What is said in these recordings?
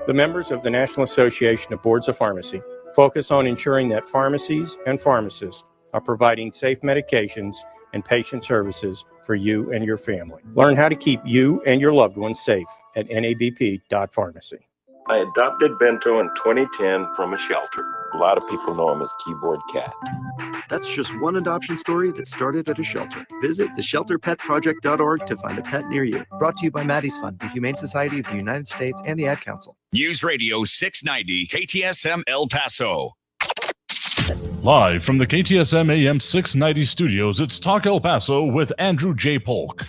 The members of the National Association of Boards of Pharmacy focus on ensuring that pharmacies and pharmacists are providing safe medications and patient services for you and your family. Learn how to keep you and your loved ones safe at nabp.pharmacy. I adopted Bento in 2010 from a shelter. A lot of people know him as Keyboard Cat. That's just one adoption story that started at a shelter. Visit theshelterpetproject.org to find a pet near you. Brought to you by Maddie's Fund, the Humane Society of the United States, and the Ad Council. News Radio 690 KTSM El Paso. Live from the KTSM AM 690 studios, it's Talk El Paso with Andrew J. Polk.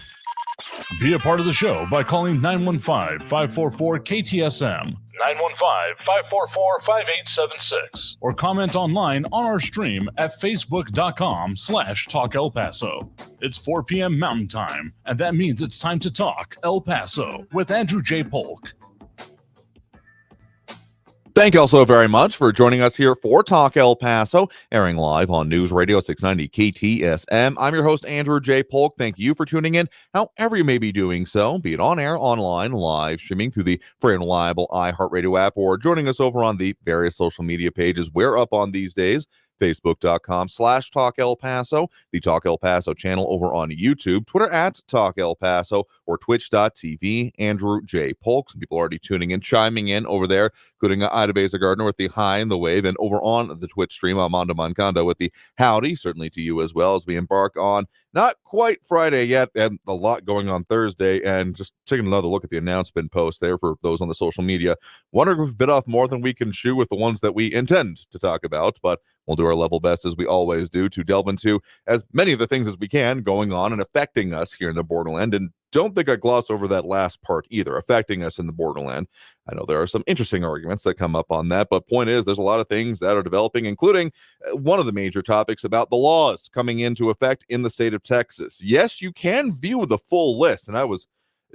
Be a part of the show by calling 915-544-KTSM, 915-544-5876, or comment online on our stream at facebook.com/Talk El Paso. It's 4 p.m. Mountain Time, and that means it's time to talk El Paso with Andrew J. Polk. Thank you all so very much for joining us here for Talk El Paso, airing live on News Radio 690 KTSM. I'm your host, Andrew J. Polk. Thank you for tuning in, however you may be doing so, be it on air, online, live streaming through the free and reliable iHeartRadio app, or joining us over on the various social media pages we're up on these days. Facebook.com/Talk El Paso, the Talk El Paso channel over on YouTube, Twitter at Talk El Paso, or Twitch.tv, Andrew J. Polk. Some people already tuning in, chiming in over there, including Ida Beza Gardner with the hi and the wave, and over on the Twitch stream, Armando Moncada with the howdy, certainly to you as well, as we embark on not quite Friday yet, and a lot going on Thursday, and just taking another look at the announcement post there for those on the social media. Wondering if we've bit off more than we can chew with the ones that we intend to talk about, but we'll do our level best, as we always do, to delve into as many of the things as we can going on and affecting us here in the borderland. And don't think I gloss over that last part either, affecting us in the borderland. I know there are some interesting arguments that come up on that, but point is, there's a lot of things that are developing, including one of the major topics about the laws coming into effect in the state of Texas. Yes, you can view the full list, and I was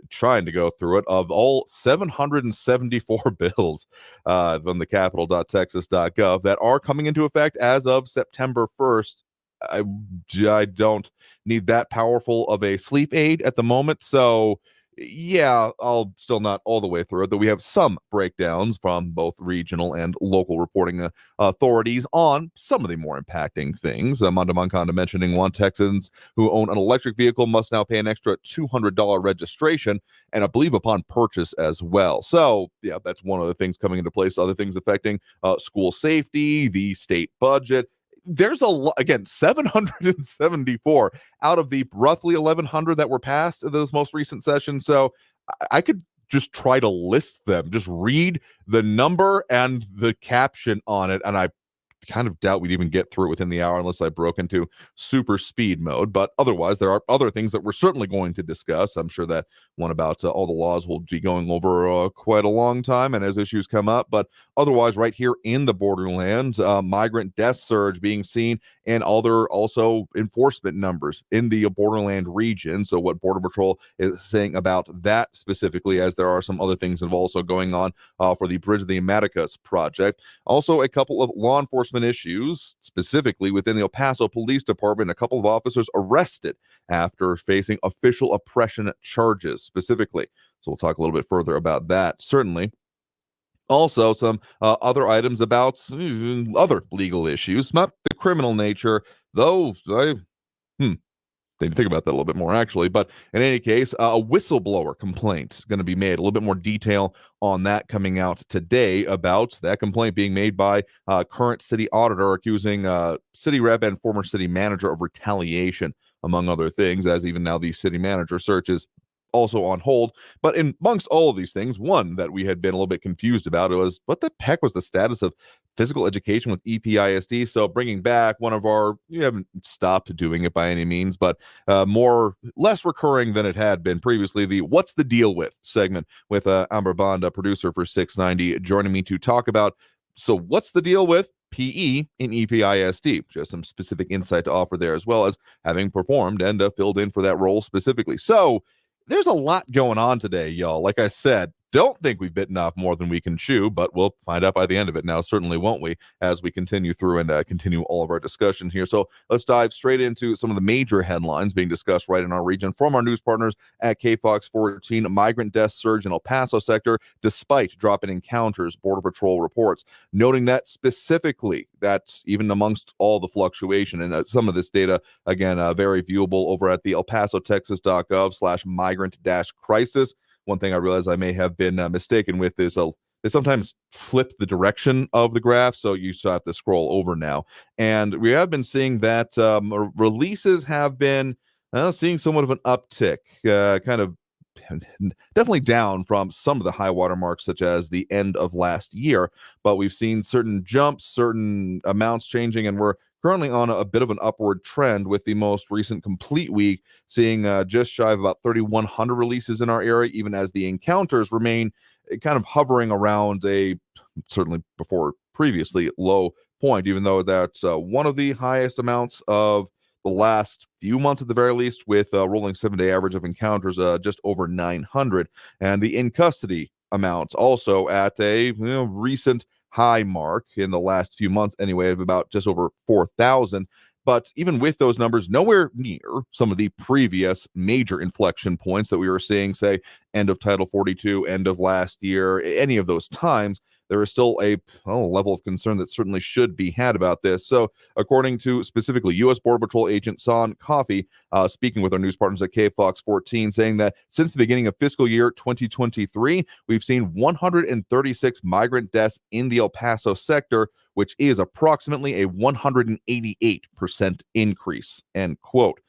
trying to go through it, of all 774 bills from the capital.texas.gov that are coming into effect as of September 1st. I don't need that powerful of a sleep aid at the moment, so yeah, I'll still not all the way through it, though we have some breakdowns from both regional and local reporting authorities on some of the more impacting things. Armando Moncada mentioning one, Texans who own an electric vehicle must now pay an extra $200 registration, and I believe upon purchase as well. So yeah, that's one of the things coming into place. Other things affecting school safety, the state budget. There's a lot, again, 774 out of the roughly 1,100 that were passed in this most recent session. So I could just try to list them, just read the number and the caption on it, and I kind of doubt we'd even get through it within the hour unless I broke into super speed mode. But otherwise, there are other things that we're certainly going to discuss. I'm sure that one about all the laws will be going over quite a long time, and as issues come up. But otherwise, right here in the borderlands, migrant death surge being seen, and other also enforcement numbers in the borderland region. So what Border Patrol is saying about that specifically, as there are some other things that have also going on for the Bridge of the Americas project. Also, a couple of law enforcement issues, specifically within the El Paso Police Department. A couple of officers arrested after facing official oppression charges specifically. So we'll talk a little bit further about that, certainly. Also, some other items about other legal issues, not the criminal nature, though. Need to think about that a little bit more, actually. But in any case, a whistleblower complaint is going to be made. A little bit more detail on that coming out today about that complaint being made by current city auditor accusing city rep and former city manager of retaliation, among other things, as even now the city manager search is also on hold. But amongst all of these things, one that we had been a little bit confused about was what the heck was the status of physical education with EPISD. So bringing back one of our, you haven't stopped doing it by any means, but less recurring than it had been previously, the What's the Deal With segment with Amber Bond, a producer for 690, joining me to talk about, so what's the deal with PE in EPISD? Just some specific insight to offer there, as well as having performed and filled in for that role specifically. So there's a lot going on today, y'all. Like I said, don't think we've bitten off more than we can chew, but we'll find out by the end of it. Now, certainly won't we, as we continue through and continue all of our discussion here. So let's dive straight into some of the major headlines being discussed right in our region from our news partners at KFOX 14. Migrant deaths surge in El Paso sector despite drop in encounters, Border Patrol reports, noting that specifically that's even amongst all the fluctuation. And some of this data, again, very viewable over at the elpasotexas.gov/migrant-crisis. One thing I realize I may have been mistaken with is they sometimes flip the direction of the graph, so you still have to scroll over now. And we have been seeing that releases have been seeing somewhat of an uptick, kind of definitely down from some of the high water marks, such as the end of last year. But we've seen certain jumps, certain amounts changing, and we're currently on a bit of an upward trend, with the most recent complete week seeing just shy of about 3,100 releases in our area, even as the encounters remain kind of hovering around a, certainly before previously, low point, even though that's one of the highest amounts of the last few months at the very least, with a rolling 7-day average of encounters just over 900. And the in custody amounts also at a recent high mark in the last few months anyway, of about just over 4,000. But even with those numbers, nowhere near some of the previous major inflection points that we were seeing, say, end of Title 42, end of last year, any of those times, there is still a level of concern that certainly should be had about this. So, according to specifically U.S. Border Patrol agent Son Coffey, speaking with our news partners at KFOX 14, saying that since the beginning of fiscal year 2023, we've seen 136 migrant deaths in the El Paso sector, which is approximately a 188% increase, end quote.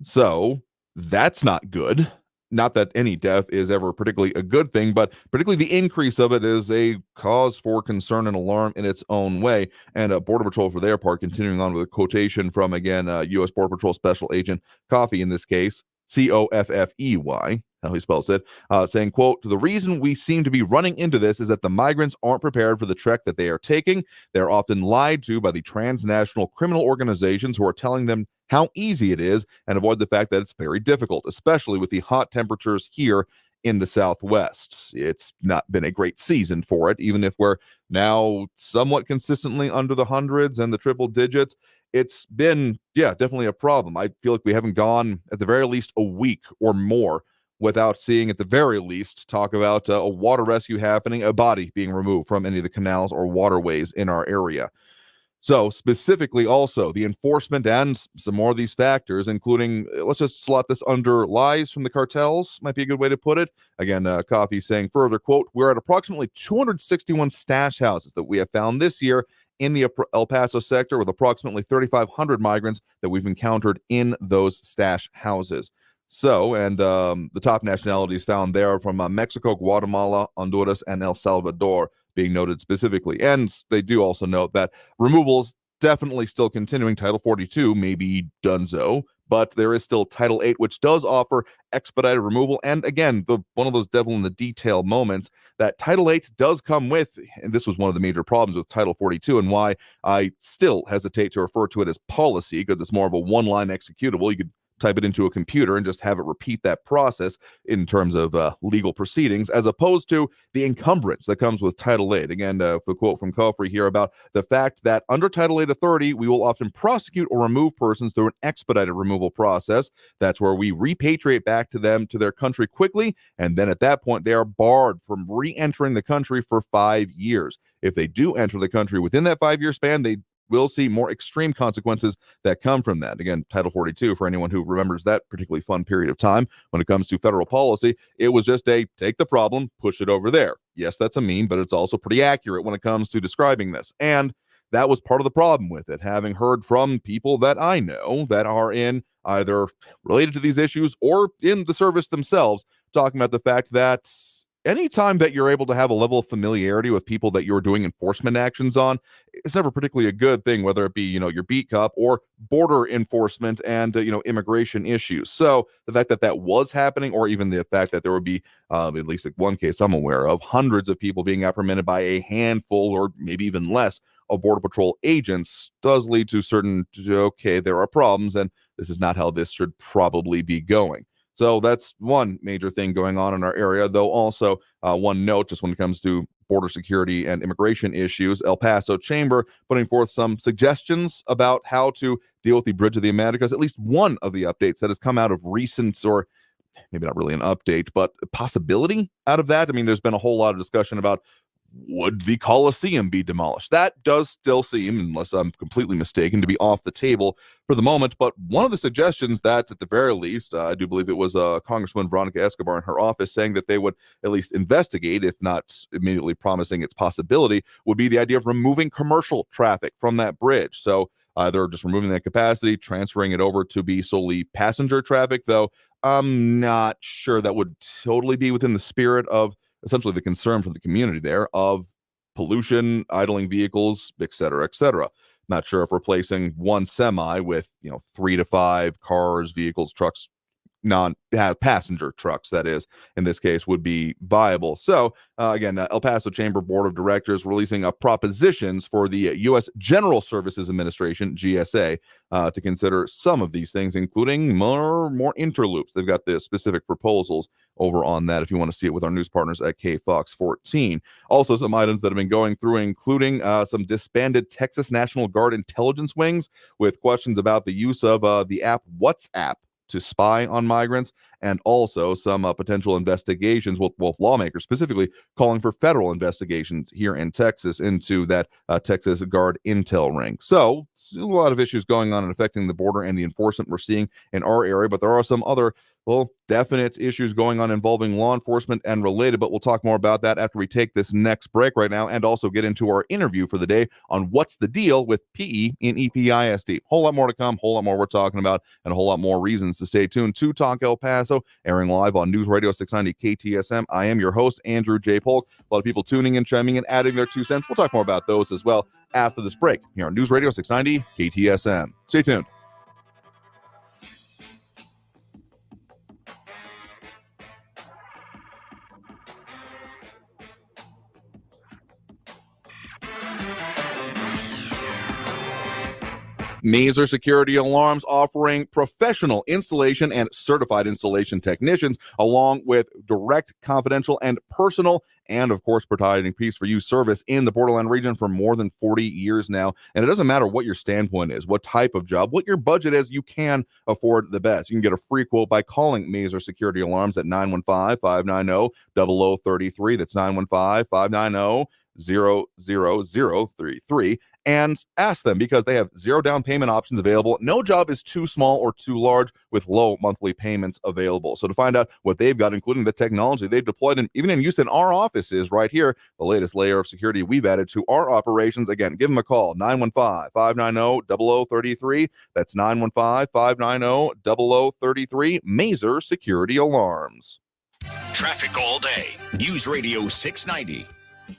So, that's not good. Not that any death is ever particularly a good thing, but particularly the increase of it is a cause for concern and alarm in its own way. And Border Patrol, for their part, continuing on with a quotation from, again, U.S. Border Patrol Special Agent Coffey, in this case, Coffey, how he spells it, saying, quote, "The reason we seem to be running into this is that the migrants aren't prepared for the trek that they are taking. They're often lied to by the transnational criminal organizations who are telling them how easy it is, and avoid the fact that it's very difficult, especially with the hot temperatures here in the Southwest. It's not been a great season for it, even if we're now somewhat consistently under the hundreds and the triple digits. It's been, definitely a problem. I feel like we haven't gone, at the very least, a week or more without seeing, at the very least, talk about a water rescue happening, a body being removed from any of the canals or waterways in our area. So specifically also the enforcement and some more of these factors, including, let's just slot this under lies from the cartels, might be a good way to put it. Again, Coffey saying further, quote, "We're at approximately 261 stash houses that we have found this year in the El Paso sector, with approximately 3,500 migrants that we've encountered in those stash houses." So, and the top nationalities found there from Mexico, Guatemala, Honduras, and El Salvador being noted specifically. And they do also note that removals definitely still continuing. Title 42 may be donezo, but there is still Title 8, which does offer expedited removal. And again, one of those devil in the detail moments, that Title 8 does come with, and this was one of the major problems with Title 42 and why I still hesitate to refer to it as policy, because it's more of a one-line executable. You could type it into a computer and just have it repeat that process in terms of legal proceedings, as opposed to the encumbrance that comes with Title 8. Again, the quote from Coffey here about the fact that under Title 8 authority, we will often prosecute or remove persons through an expedited removal process. That's where we repatriate back to them to their country quickly, and then at that point, they are barred from re-entering the country for 5 years. If they do enter the country within that 5-year span, they will see more extreme consequences that come from that. Again, Title 42, for anyone who remembers that particularly fun period of time when it comes to federal policy, it was just a take the problem, push it over there. Yes, that's a meme, but it's also pretty accurate when it comes to describing this. And that was part of the problem with it, having heard from people that I know that are in either related to these issues or in the service themselves, talking about the fact that anytime that you're able to have a level of familiarity with people that you're doing enforcement actions on, it's never particularly a good thing, whether it be, your beat cop or border enforcement and, immigration issues. So the fact that that was happening, or even the fact that there would be, at least like one case I'm aware of, hundreds of people being apprehended by a handful or maybe even less of Border Patrol agents, does lead to certain, okay, there are problems, and this is not how this should probably be going. So that's one major thing going on in our area, though also one note, just when it comes to border security and immigration issues, El Paso Chamber putting forth some suggestions about how to deal with the Bridge of the Americas. At least one of the updates that has come out of recent, or maybe not really an update, but a possibility out of that. I mean, there's been a whole lot of discussion about, would the Coliseum be demolished? That does still seem, unless I'm completely mistaken, to be off the table for the moment. But one of the suggestions that, at the very least, I do believe it was Congresswoman Veronica Escobar in her office saying that they would at least investigate, if not immediately promising its possibility, would be the idea of removing commercial traffic from that bridge. So either just removing that capacity, transferring it over to be solely passenger traffic, though I'm not sure that would totally be within the spirit of essentially the concern from the community there of pollution, idling vehicles, et cetera, et cetera. Not sure if replacing one semi with, 3 to 5 cars, vehicles, trucks, passenger trucks, that is, in this case, would be viable. So, again, El Paso Chamber Board of Directors releasing propositions for the U.S. General Services Administration, GSA, to consider some of these things, including more interloops. They've got the specific proposals over on that if you want to see it with our news partners at KFOX 14. Also, some items that have been going through, including some disbanded Texas National Guard intelligence wings with questions about the use of the app WhatsApp to spy on migrants, and also some potential investigations with lawmakers specifically calling for federal investigations here in Texas into that Texas Guard intel ring. So a lot of issues going on and affecting the border and the enforcement we're seeing in our area, but there are some other definite issues going on involving law enforcement and related, but we'll talk more about that after we take this next break right now and also get into our interview for the day on what's the deal with PE in EPISD. Whole lot more to come, whole lot more we're talking about, and a whole lot more reasons to stay tuned to Talk El Paso, airing live on News Radio 690 KTSM. I am your host, Andrew J. Polk. A lot of people tuning in, chiming in, adding their 2 cents. We'll talk more about those as well after this break here on News Radio 690 KTSM. Stay tuned. Mazer Security Alarms offering professional installation and certified installation technicians, along with direct, confidential, and personal, and of course, providing peace for you service in the Borderland region for more than 40 years now. And it doesn't matter what your standpoint is, what type of job, what your budget is, you can afford the best. You can get a free quote by calling Mazer Security Alarms at 915-590-0033. That's 915-590-0033. And ask them, because they have 0 down payment options available. No job is too small or too large with low monthly payments available. So to find out what they've got, including the technology they've deployed and even in use in our offices right here, the latest layer of security we've added to our operations, again, give them a call, 915-590-0033. That's 915-590-0033. Mazer Security Alarms. Traffic all day. News Radio 690.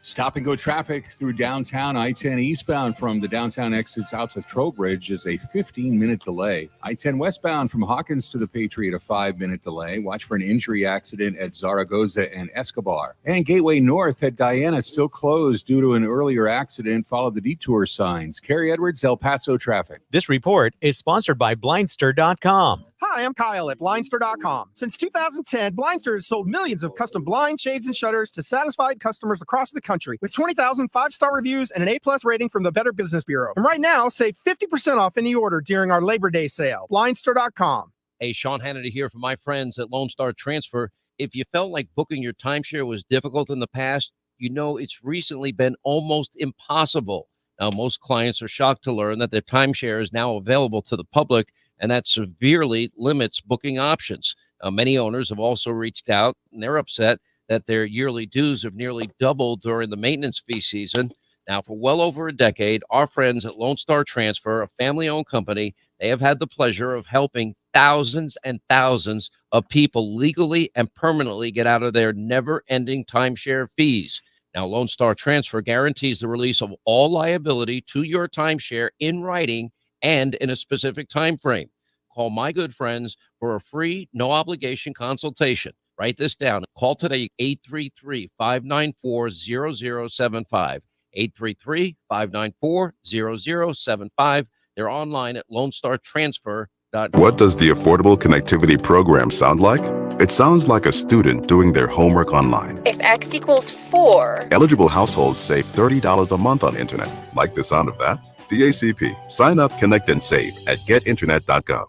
Stop and go traffic through downtown I-10 eastbound from the downtown exits out to Trowbridge is a 15-minute delay. I-10 westbound from Hawkins to the Patriot, a 5-minute delay. Watch for an injury accident at Zaragoza and Escobar. And Gateway North at Diana still closed due to an earlier accident. Follow the detour signs. Carrie Edwards, El Paso traffic. This report is sponsored by Blindster.com. Hi, I'm Kyle at Blindster.com. Since 2010, Blindster has sold millions of custom blinds, shades, and shutters to satisfied customers across the country with 20,000 5-star reviews and an A+ rating from the Better Business Bureau. And right now, save 50% off any order during our Labor Day sale. Blindster.com. Hey, Sean Hannity here from my friends at Lone Star Transfer. If you felt like booking your timeshare was difficult in the past, you know it's recently been almost impossible. Now, most clients are shocked to learn that their timeshare is now available to the public, and that severely limits booking options. Many owners have also reached out, and they're upset that their yearly dues have nearly doubled during the maintenance fee season. Now, for well over a decade, our friends at Lone Star Transfer, a family-owned company, they have had the pleasure of helping thousands and thousands of people legally and permanently get out of their never-ending timeshare fees. Now, Lone Star Transfer guarantees the release of all liability to your timeshare in writing and in a specific time frame. Call my good friends for a free, no-obligation consultation. Write this down. Call today, 833-594-0075. 833-594-0075. They're online at LoneStarTransfer.com. lifelock.com. What does the Affordable Connectivity Program sound like? It sounds like a student doing their homework online. If X equals 4. Eligible households save $30 a month on internet. Like the sound of that? The ACP. Sign up, connect, and save at getinternet.gov.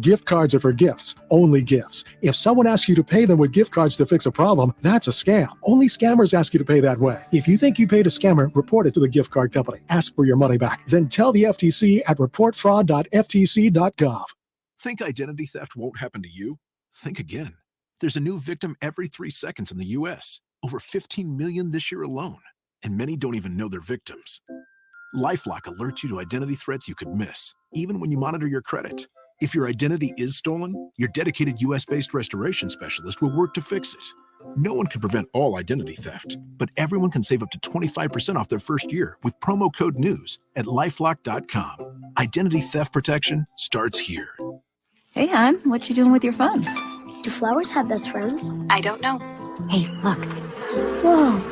Gift cards are for gifts, only gifts. If someone asks you to pay them with gift cards to fix a problem, that's a scam. Only scammers ask you to pay that way. If you think you paid a scammer, report it to the gift card company. Ask for your money back. Then tell the FTC at reportfraud.ftc.gov. Think identity theft won't happen to you? Think again. There's a new victim every 3 seconds in the U.S., over 15 million this year alone, and many don't even know they're victims. LifeLock alerts you to identity threats you could miss, even when you monitor your credit. If your identity is stolen, your dedicated U.S.-based restoration specialist will work to fix it. No one can prevent all identity theft, but everyone can save up to 25% off their first year with promo code NEWS at LifeLock.com. Identity theft protection starts here. Hey, hon, what you doing with your phone? Do flowers have best friends? I don't know. Hey, look. Whoa.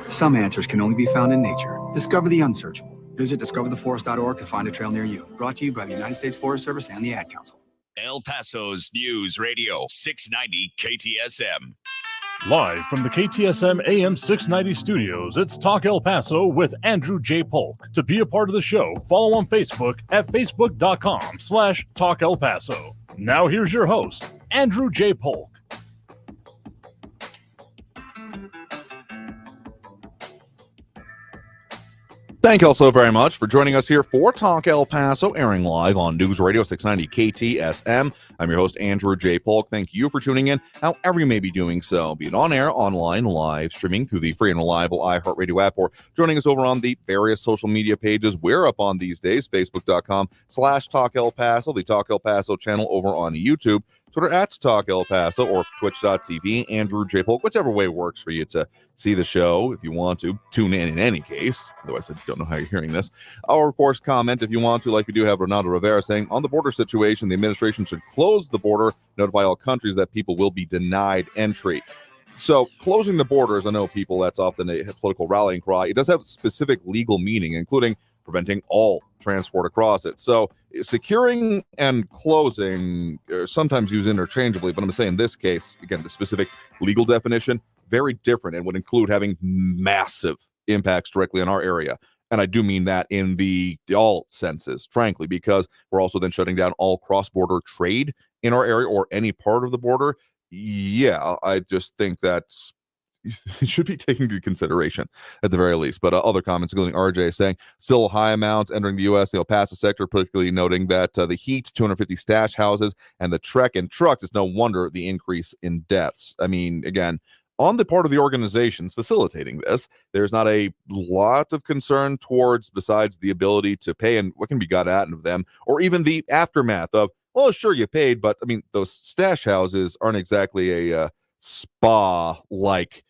Some answers can only be found in nature. Discover the unsearchable. Visit discovertheforest.org to find a trail near you. Brought to you by the United States Forest Service and the Ad Council. El Paso's News Radio 690 KTSM. Live from the KTSM AM 690 studios, it's Talk El Paso with Andrew J. Polk. To be a part of the show, follow on Facebook at facebook.com/Talk El Paso. Now here's your host, Andrew J. Polk. Thank you all so very much for joining us here for Talk El Paso, airing live on News Radio 690 KTSM. I'm your host, Andrew J. Polk. Thank you for tuning in, however you may be doing so, be it on air, online, live, streaming through the free and reliable iHeartRadio app, or joining us over on the various social media pages we're up on these days, facebook.com/Talk El Paso, the Talk El Paso channel over on YouTube, Twitter at Talk El Paso, or twitch.tv, Andrew J. Polk, whichever way works for you to see the show if you want to. Tune in any case. Otherwise, I don't know how you're hearing this. Or, of course, comment if you want to, like we do have Ronaldo Rivera saying, on the border situation, the administration should close the border, notify all countries that people will be denied entry. So closing the borders, I know people, that's often a political rallying cry. It does have specific legal meaning, including preventing all transport across it. So securing and closing are sometimes used interchangeably, but I'm saying in this case, again, the specific legal definition, very different, and would include having massive impacts directly on our area. And I do mean that in the all senses, frankly, because we're also then shutting down all cross-border trade in our area or any part of the border. Yeah, I just think that's it should be taken into consideration at the very least. But other comments, including RJ, saying still high amounts entering the U.S. The El Paso sector, particularly noting that the heat, 250 stash houses, and the trek and trucks. It's no wonder the increase in deaths. I mean, again, on the part of the organizations facilitating this, there's not a lot of concern towards, besides the ability to pay and what can be got out of them, or even the aftermath of, well, sure, you paid, but I mean, those stash houses aren't exactly a spa-like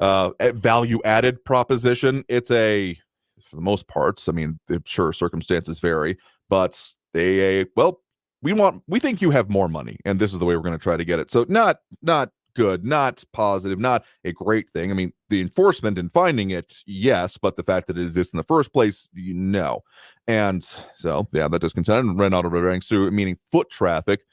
value-added proposition. It's a, for the most parts, I mean, sure, circumstances vary, but we think you have more money, and this is the way we're going to try to get it. So not good, not positive, not a great thing. I mean, the enforcement in finding it, yes, but the fact that it exists in the first place, no. And so, yeah, that does concern. And ran out of meaning foot traffic.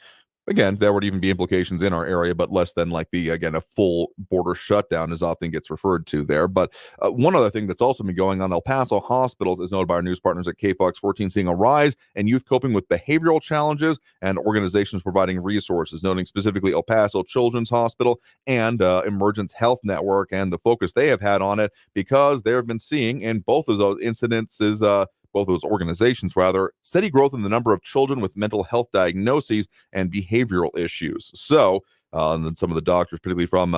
Again, there would even be implications in our area, but less than like a full border shutdown as often gets referred to there. But one other thing that's also been going on, El Paso hospitals, is noted by our news partners at KFOX 14, seeing a rise in youth coping with behavioral challenges and organizations providing resources, noting specifically El Paso Children's Hospital and Emergence Health Network and the focus they have had on it, because they have been seeing in both of those incidences, both of those organizations, steady growth in the number of children with mental health diagnoses and behavioral issues. So, and then some of the doctors, particularly from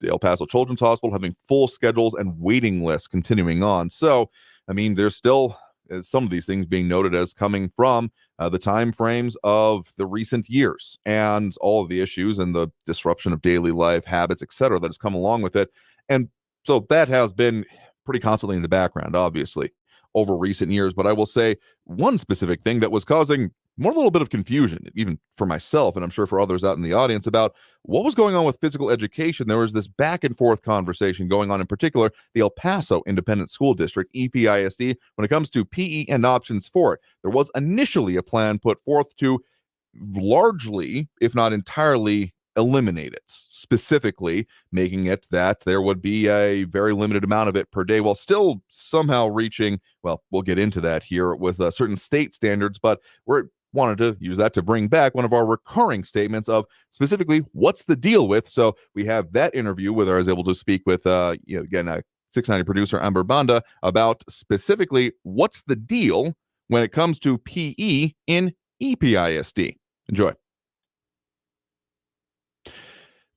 the El Paso Children's Hospital, having full schedules and waiting lists continuing on. So, I mean, there's still some of these things being noted as coming from the time frames of the recent years and all of the issues and the disruption of daily life habits, et cetera, that has come along with it. And so that has been pretty constantly in the background, obviously, over recent years. But I will say one specific thing that was causing a little bit of confusion, even for myself, and I'm sure for others out in the audience, about what was going on with physical education. There was this back and forth conversation going on, in particular, the El Paso Independent School District, EPISD, when it comes to PE and options for it. There was initially a plan put forth to largely, if not entirely, eliminate it, specifically making it that there would be a very limited amount of it per day, while still somehow reaching, well, we'll get into that here with certain state standards, but we're wanted to use that to bring back one of our recurring statements of specifically what's the deal with. So we have that interview where I was able to speak with, again, 690 producer Amber Banda about specifically what's the deal when it comes to PE in EPISD. Enjoy.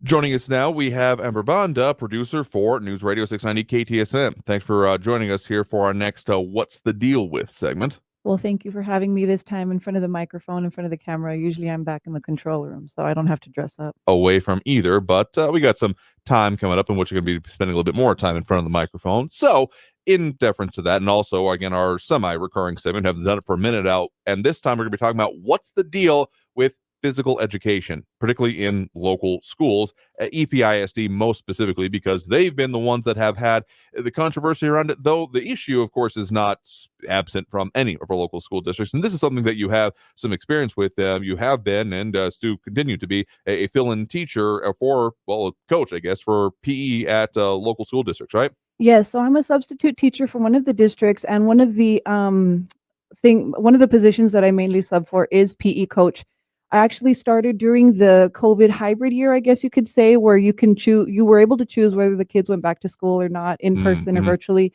Joining us now, we have Amber Banda, producer for News Radio 690 KTSM. Thanks for joining us here for our next What's the Deal With segment. Well, thank you for having me this time in front of the microphone, in front of the camera. Usually I'm back in the control room, so I don't have to dress up. Away from either, but we got some time coming up in which you're going to be spending a little bit more time in front of the microphone. So in deference to that, and also, again, our semi-recurring segment, haven't done it for a minute out, and this time we're going to be talking about what's the deal with physical education, particularly in local schools, at EPISD most specifically, because they've been the ones that have had the controversy around it, though the issue, of course, is not absent from any of our local school districts. And this is something that you have some experience with. You have been, and still continue to be, a fill-in teacher for, well, a coach, I guess, for PE at local school districts, right? Yes, so I'm a substitute teacher for one of the districts, and one of the positions that I mainly sub for is PE coach. I actually started during the COVID hybrid year, I guess you could say, where you were able to choose whether the kids went back to school or not, in person or virtually.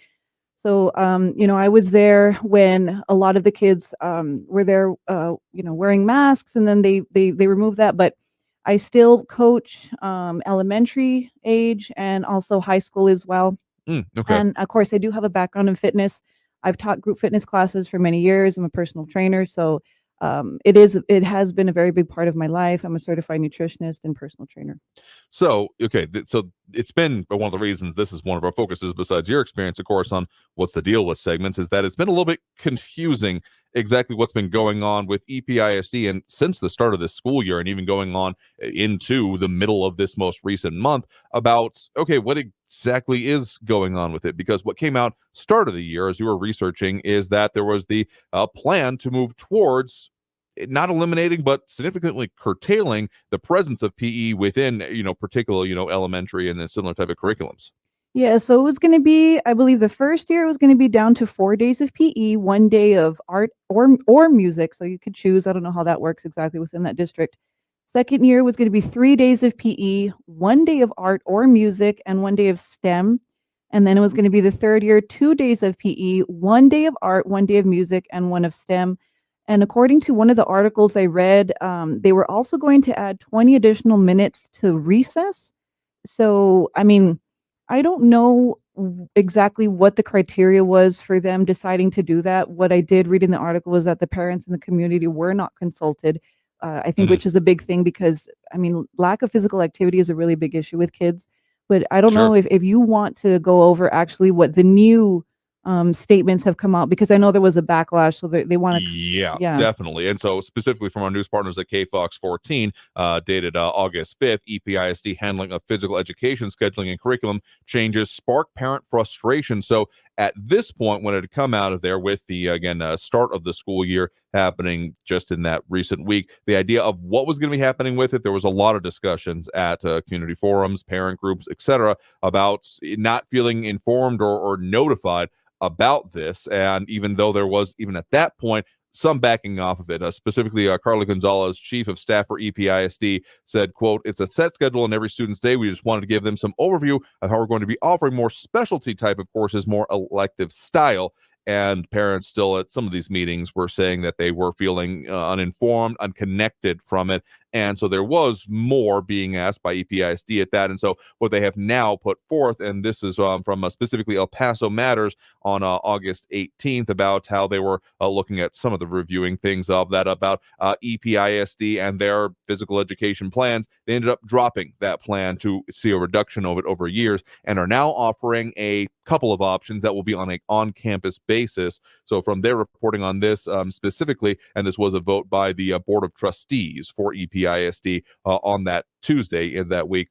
So, I was there when a lot of the kids were there, wearing masks, and then they removed that. But I still coach elementary age and also high school as well. Okay. And of course, I do have a background in fitness. I've taught group fitness classes for many years. I'm a personal trainer, so it has been a very big part of my life. I'm a certified nutritionist and personal trainer. So, okay, so it's been one of the reasons this is one of our focuses, besides your experience, of course, on what's the deal with segments, is that it's been a little bit confusing exactly what's been going on with EPISD. And since the start of this school year, and even going on into the middle of this most recent month, about, okay, what exactly is going on with it? Because what came out start of the year, as you were researching, is that there was the plan to move towards not eliminating, but significantly curtailing the presence of PE within, particular, elementary and then similar type of curriculums. Yeah, so it was going to be, I believe the first year it was going to be down to 4 days of PE, 1 day of art or music. So you could choose. I don't know how that works exactly within that district. Second year was going to be 3 days of PE, 1 day of art or music, and 1 day of STEM. And then it was going to be the third year, 2 days of PE, 1 day of art, 1 day of music, and 1 of STEM. And according to one of the articles I read, they were also going to add 20 additional minutes to recess. So, I mean, I don't know exactly what the criteria was for them deciding to do that. What I did read in the article was that the parents in the community were not consulted, I think, which is a big thing because, I mean, lack of physical activity is a really big issue with kids. But I don't know if you want to go over actually what the new statements have come out, because I know there was a backlash, so they want to. Yeah, definitely. And so specifically from our news partners at KFOX 14, dated August 5th, EPISD handling of physical education scheduling and curriculum changes spark parent frustration. So at this point, when it had come out of there with the, start of the school year happening just in that recent week, the idea of what was going to be happening with it, there was a lot of discussions at community forums, parent groups, etc., about not feeling informed or notified about this. And even though there was, even at that point, some backing off of it, specifically Carla Gonzalez, chief of staff for EPISD, said, quote, "It's a set schedule on every student's day. We just wanted to give them some overview of how we're going to be offering more specialty type of courses, more elective style." And parents still at some of these meetings were saying that they were feeling uninformed, unconnected from it. And so there was more being asked by EPISD at that. And so what they have now put forth, and this is from specifically El Paso Matters on August 18th, about how they were looking at some of the reviewing things of that about EPISD and their physical education plans. They ended up dropping that plan to see a reduction of it over years, and are now offering a couple of options that will be on an on-campus basis. So from their reporting on this specifically, and this was a vote by the Board of Trustees for EPISD on that Tuesday in that week,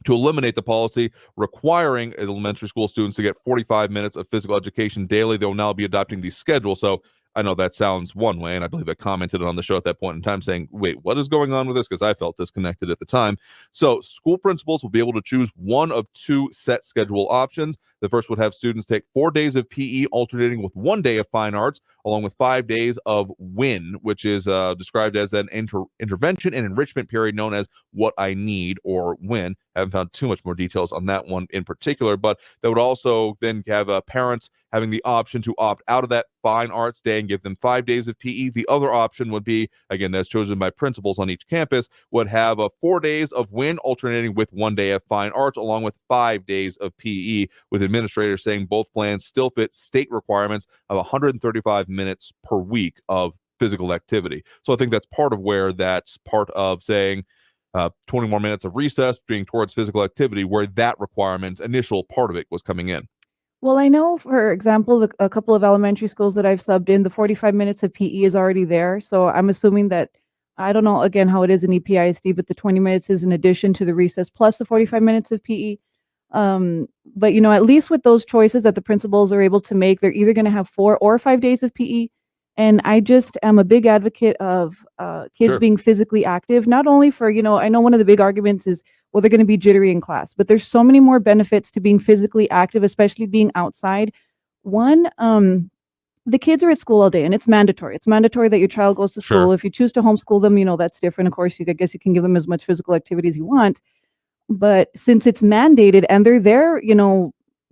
to eliminate the policy requiring elementary school students to get 45 minutes of physical education daily. They'll now be adopting the schedule. So I know that sounds one way, and I believe I commented on the show at that point in time saying, wait, what is going on with this? Because I felt disconnected at the time. So school principals will be able to choose one of two set schedule options. The first would have students take 4 days of PE alternating with 1 day of fine arts, along with 5 days of WIN, which is described as an intervention and enrichment period known as What I Need, or WIN. I haven't found too much more details on that one in particular, but that would also then have parents having the option to opt out of that fine arts day and give them 5 days of PE. The other option would be, again, that's chosen by principals on each campus, would have 4 days of WIN alternating with 1 day of fine arts, along with 5 days of PE, with administrators saying both plans still fit state requirements of 135 minutes per week of physical activity. So I think that's part of where that's part of saying 20 more minutes of recess being towards physical activity, where that requirement's initial part of it was coming in. Well, I know, for example, a couple of elementary schools that I've subbed in, the 45 minutes of PE is already there. So I'm assuming that, I don't know, again, how it is in EPISD, but the 20 minutes is in addition to the recess plus the 45 minutes of PE. But, at least with those choices that the principals are able to make, they're either going to have 4 or 5 days of PE. And I just am a big advocate of kids being physically active, not only for, I know one of the big arguments is, well, they're going to be jittery in class, but there's so many more benefits to being physically active, especially being outside. One, the kids are at school all day, and it's mandatory. It's mandatory that your child goes to school. If you choose to homeschool them, that's different. Of course, I guess you can give them as much physical activity as you want. But since it's mandated and they're there,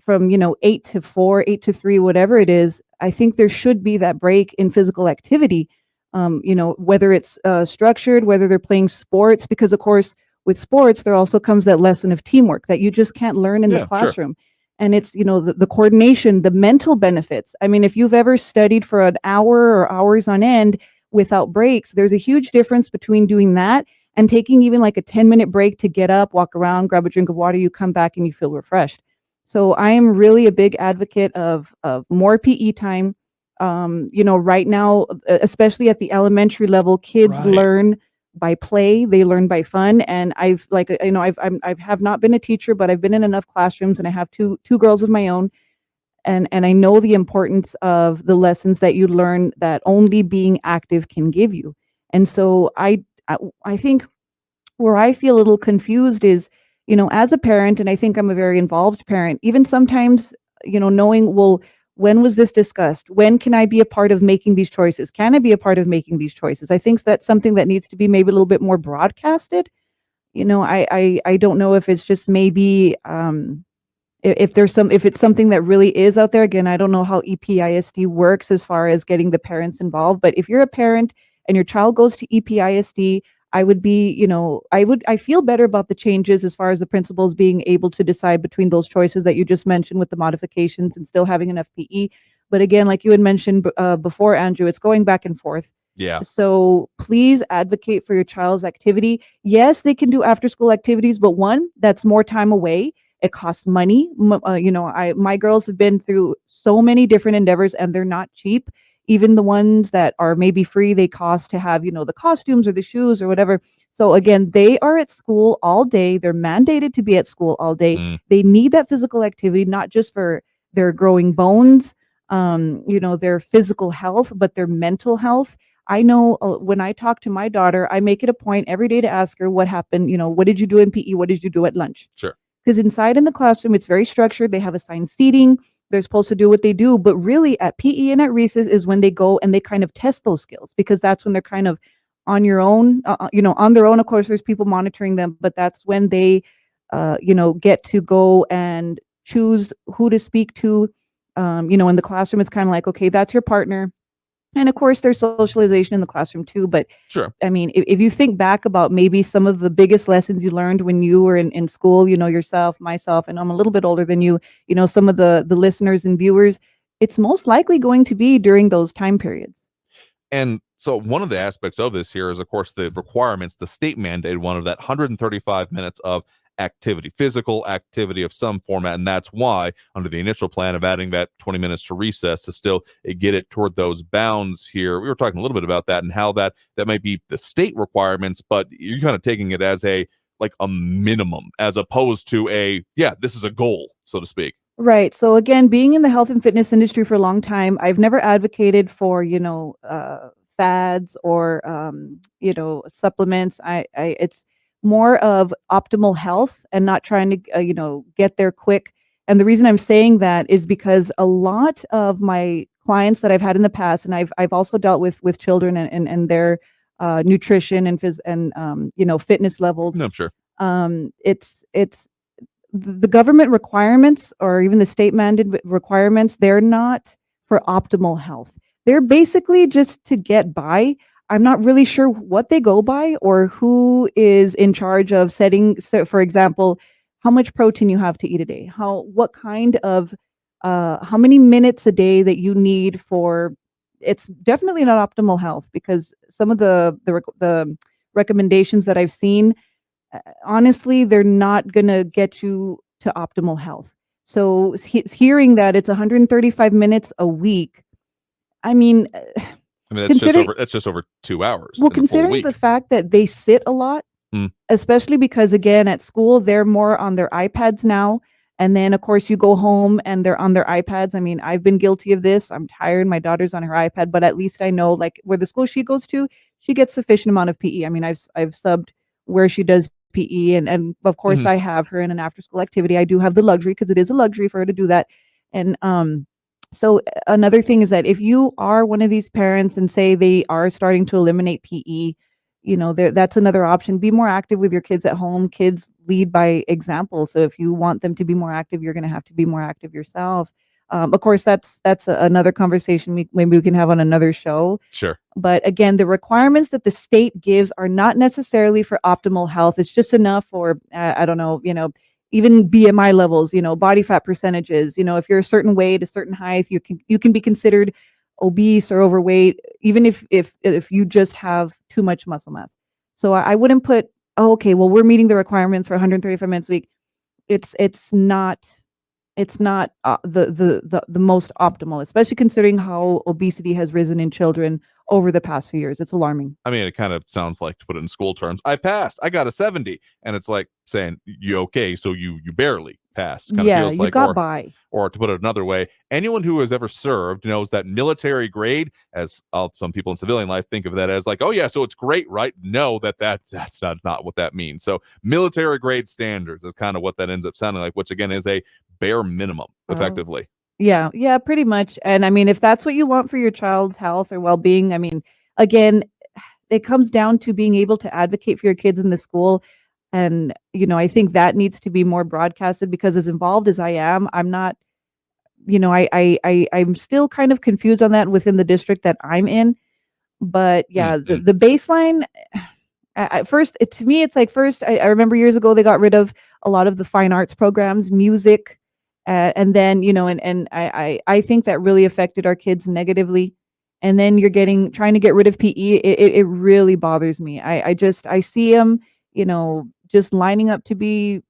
from 8 to 4, 8 to 3, whatever it is, I think there should be that break in physical activity. Whether it's structured, whether they're playing sports, because of course with sports there also comes that lesson of teamwork that you just can't learn in the classroom. And it's the coordination, the mental benefits. I mean, if you've ever studied for an hour or hours on end without breaks, there's a huge difference between doing that and taking even like a 10-minute break to get up, walk around, grab a drink of water, you come back and you feel refreshed. So I am really a big advocate of more PE time. Right now, especially at the elementary level, kids learn by play, they learn by fun. And I have not been a teacher, but I've been in enough classrooms, and I have two girls of my own. And I know the importance of the lessons that you learn that only being active can give you. And so I think where I feel a little confused is, as a parent, and I think I'm a very involved parent, even sometimes, knowing, well, when was this discussed? When can I be a part of making these choices? Can I be a part of making these choices? I think that's something that needs to be maybe a little bit more broadcasted. I don't know if it's just maybe, if it's something that really is out there. Again, I don't know how EPISD works as far as getting the parents involved, but if you're a parent and your child goes to EPISD, I would be, I feel better about the changes as far as the principals being able to decide between those choices that you just mentioned with the modifications and still having enough PE. But again, like you had mentioned before, Andrew, it's going back and forth. Yeah. So please advocate for your child's activity. Yes, they can do after school activities, but one, that's more time away. It costs money. My girls have been through so many different endeavors and they're not cheap. Even the ones that are maybe free, they cost to have, the costumes or the shoes or whatever. So again, they are at school all day. They're mandated to be at school all day. They need that physical activity, not just for their growing bones, their physical health, but their mental health. I know when I talk to my daughter, I make it a point every day to ask her what happened. What did you do in PE? What did you do at lunch? Sure. Because inside in the classroom, it's very structured. They have assigned seating. They're supposed to do what they do, but really at PE and at recess is when they go and they kind of test those skills, because that's when they're kind of on your own, on their own. Of course, there's people monitoring them, but that's when they, get to go and choose who to speak to. In the classroom, it's kind of like, okay, that's your partner. And of course, there's socialization in the classroom too. But sure, I mean, if you think back about maybe some of the biggest lessons you learned when you were in school, yourself, myself, and I'm a little bit older than you, some of the listeners and viewers, it's most likely going to be during those time periods. And so one of the aspects of this here is, of course, the requirements, the state mandated one of that 135 minutes of activity, physical activity of some format. And that's why under the initial plan of adding that 20 minutes to recess to still get it toward those bounds here, we were talking a little bit about that and how that might be the state requirements, but you're kind of taking it as a minimum as opposed to this is a goal, so to speak. Right. So again, being in the health and fitness industry for a long time, I've never advocated for, fads or, supplements. It's more of optimal health and not trying to, get there quick. And the reason I'm saying that is because a lot of my clients that I've had in the past, and I've also dealt with children and their nutrition and fitness levels. No, I'm sure. It's the government requirements or even the state mandated requirements, they're not for optimal health. They're basically just to get by. I'm not really sure what they go by or who is in charge of setting. So, for example, how much protein you have to eat a day, what kind of, how many minutes a day that you need for. It's definitely not optimal health because some of the recommendations that I've seen, honestly, they're not going to get you to optimal health. So hearing that it's 135 minutes a week, I mean, that's just over 2 hours. Well, in a full considering week. the fact that they sit a lot, Mm. especially because again at school they're more on their iPads now, and then of course you go home and they're on their iPads. I mean, I've been guilty of this. I'm tired. My daughter's on her iPad, but at least I know like where the school she goes to, she gets sufficient amount of PE. I mean, I've subbed where she does PE, and of course Mhm. I have her in an after school activity. I do have the luxury because it is a luxury for her to do that. And so another thing is that if you are one of these parents and say they are starting to eliminate PE, that's another option. Be more active with your kids at home. Kids lead by example. So if you want them to be more active, you're going to have to be more active yourself. Of course, that's another conversation maybe we can have on another show. Sure. But again, the requirements that the state gives are not necessarily for optimal health. It's just enough for, I don't know, even BMI levels, body fat percentages. If you're a certain weight, a certain height, you can be considered obese or overweight, even if you just have too much muscle mass. So I wouldn't put, oh, okay, well, we're meeting the requirements for 135 minutes a week. It's not the most optimal, especially considering how obesity has risen in children over the past few years. It's alarming. I mean, it kind of sounds like, to put it in school terms, I passed. I got a 70. And it's like saying, you okay, so you barely passed. Kind of Yeah, feels you like, got by. or to put it another way, anyone who has ever served knows that military grade, as some people in civilian life think of that as like, oh yeah, so it's great, right? No, that's not what that means. So military grade standards is kind of what that ends up sounding like, which again is a bare minimum, effectively. Yeah, pretty much. And I mean, if that's what you want for your child's health or well-being, I mean, again, it comes down to being able to advocate for your kids in the school. And, I think that needs to be more broadcasted because as involved as I am, I'm not, I'm still kind of confused on that within the district that I'm in. But yeah, the baseline, at first, to me, it's like first, I remember years ago, they got rid of a lot of the fine arts programs, music, and then, and I think that really affected our kids negatively. And then you're trying to get rid of PE. It really bothers me. I see them, just lining up to be,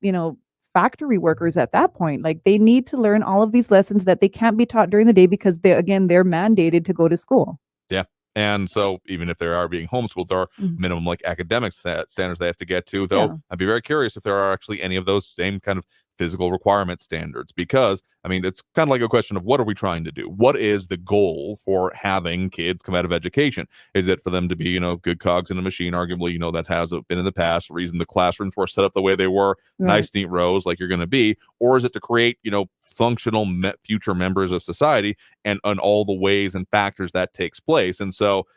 factory workers at that point. Like they need to learn all of these lessons that they can't be taught during the day because they're mandated to go to school. Yeah. And so even if they are being homeschooled, there are minimum like academic standards they have to get to, though. Yeah. I'd be very curious if there are actually any of those same kind of physical requirement standards, because I mean, it's kind of like a question of what are we trying to do? What is the goal for having kids come out of education? Is it for them to be, good cogs in a machine? Arguably, that has been in the past, reason the classrooms were set up the way they were, nice, neat rows like you're going to be, or is it to create, functional future members of society and on all the ways and factors that takes place? And so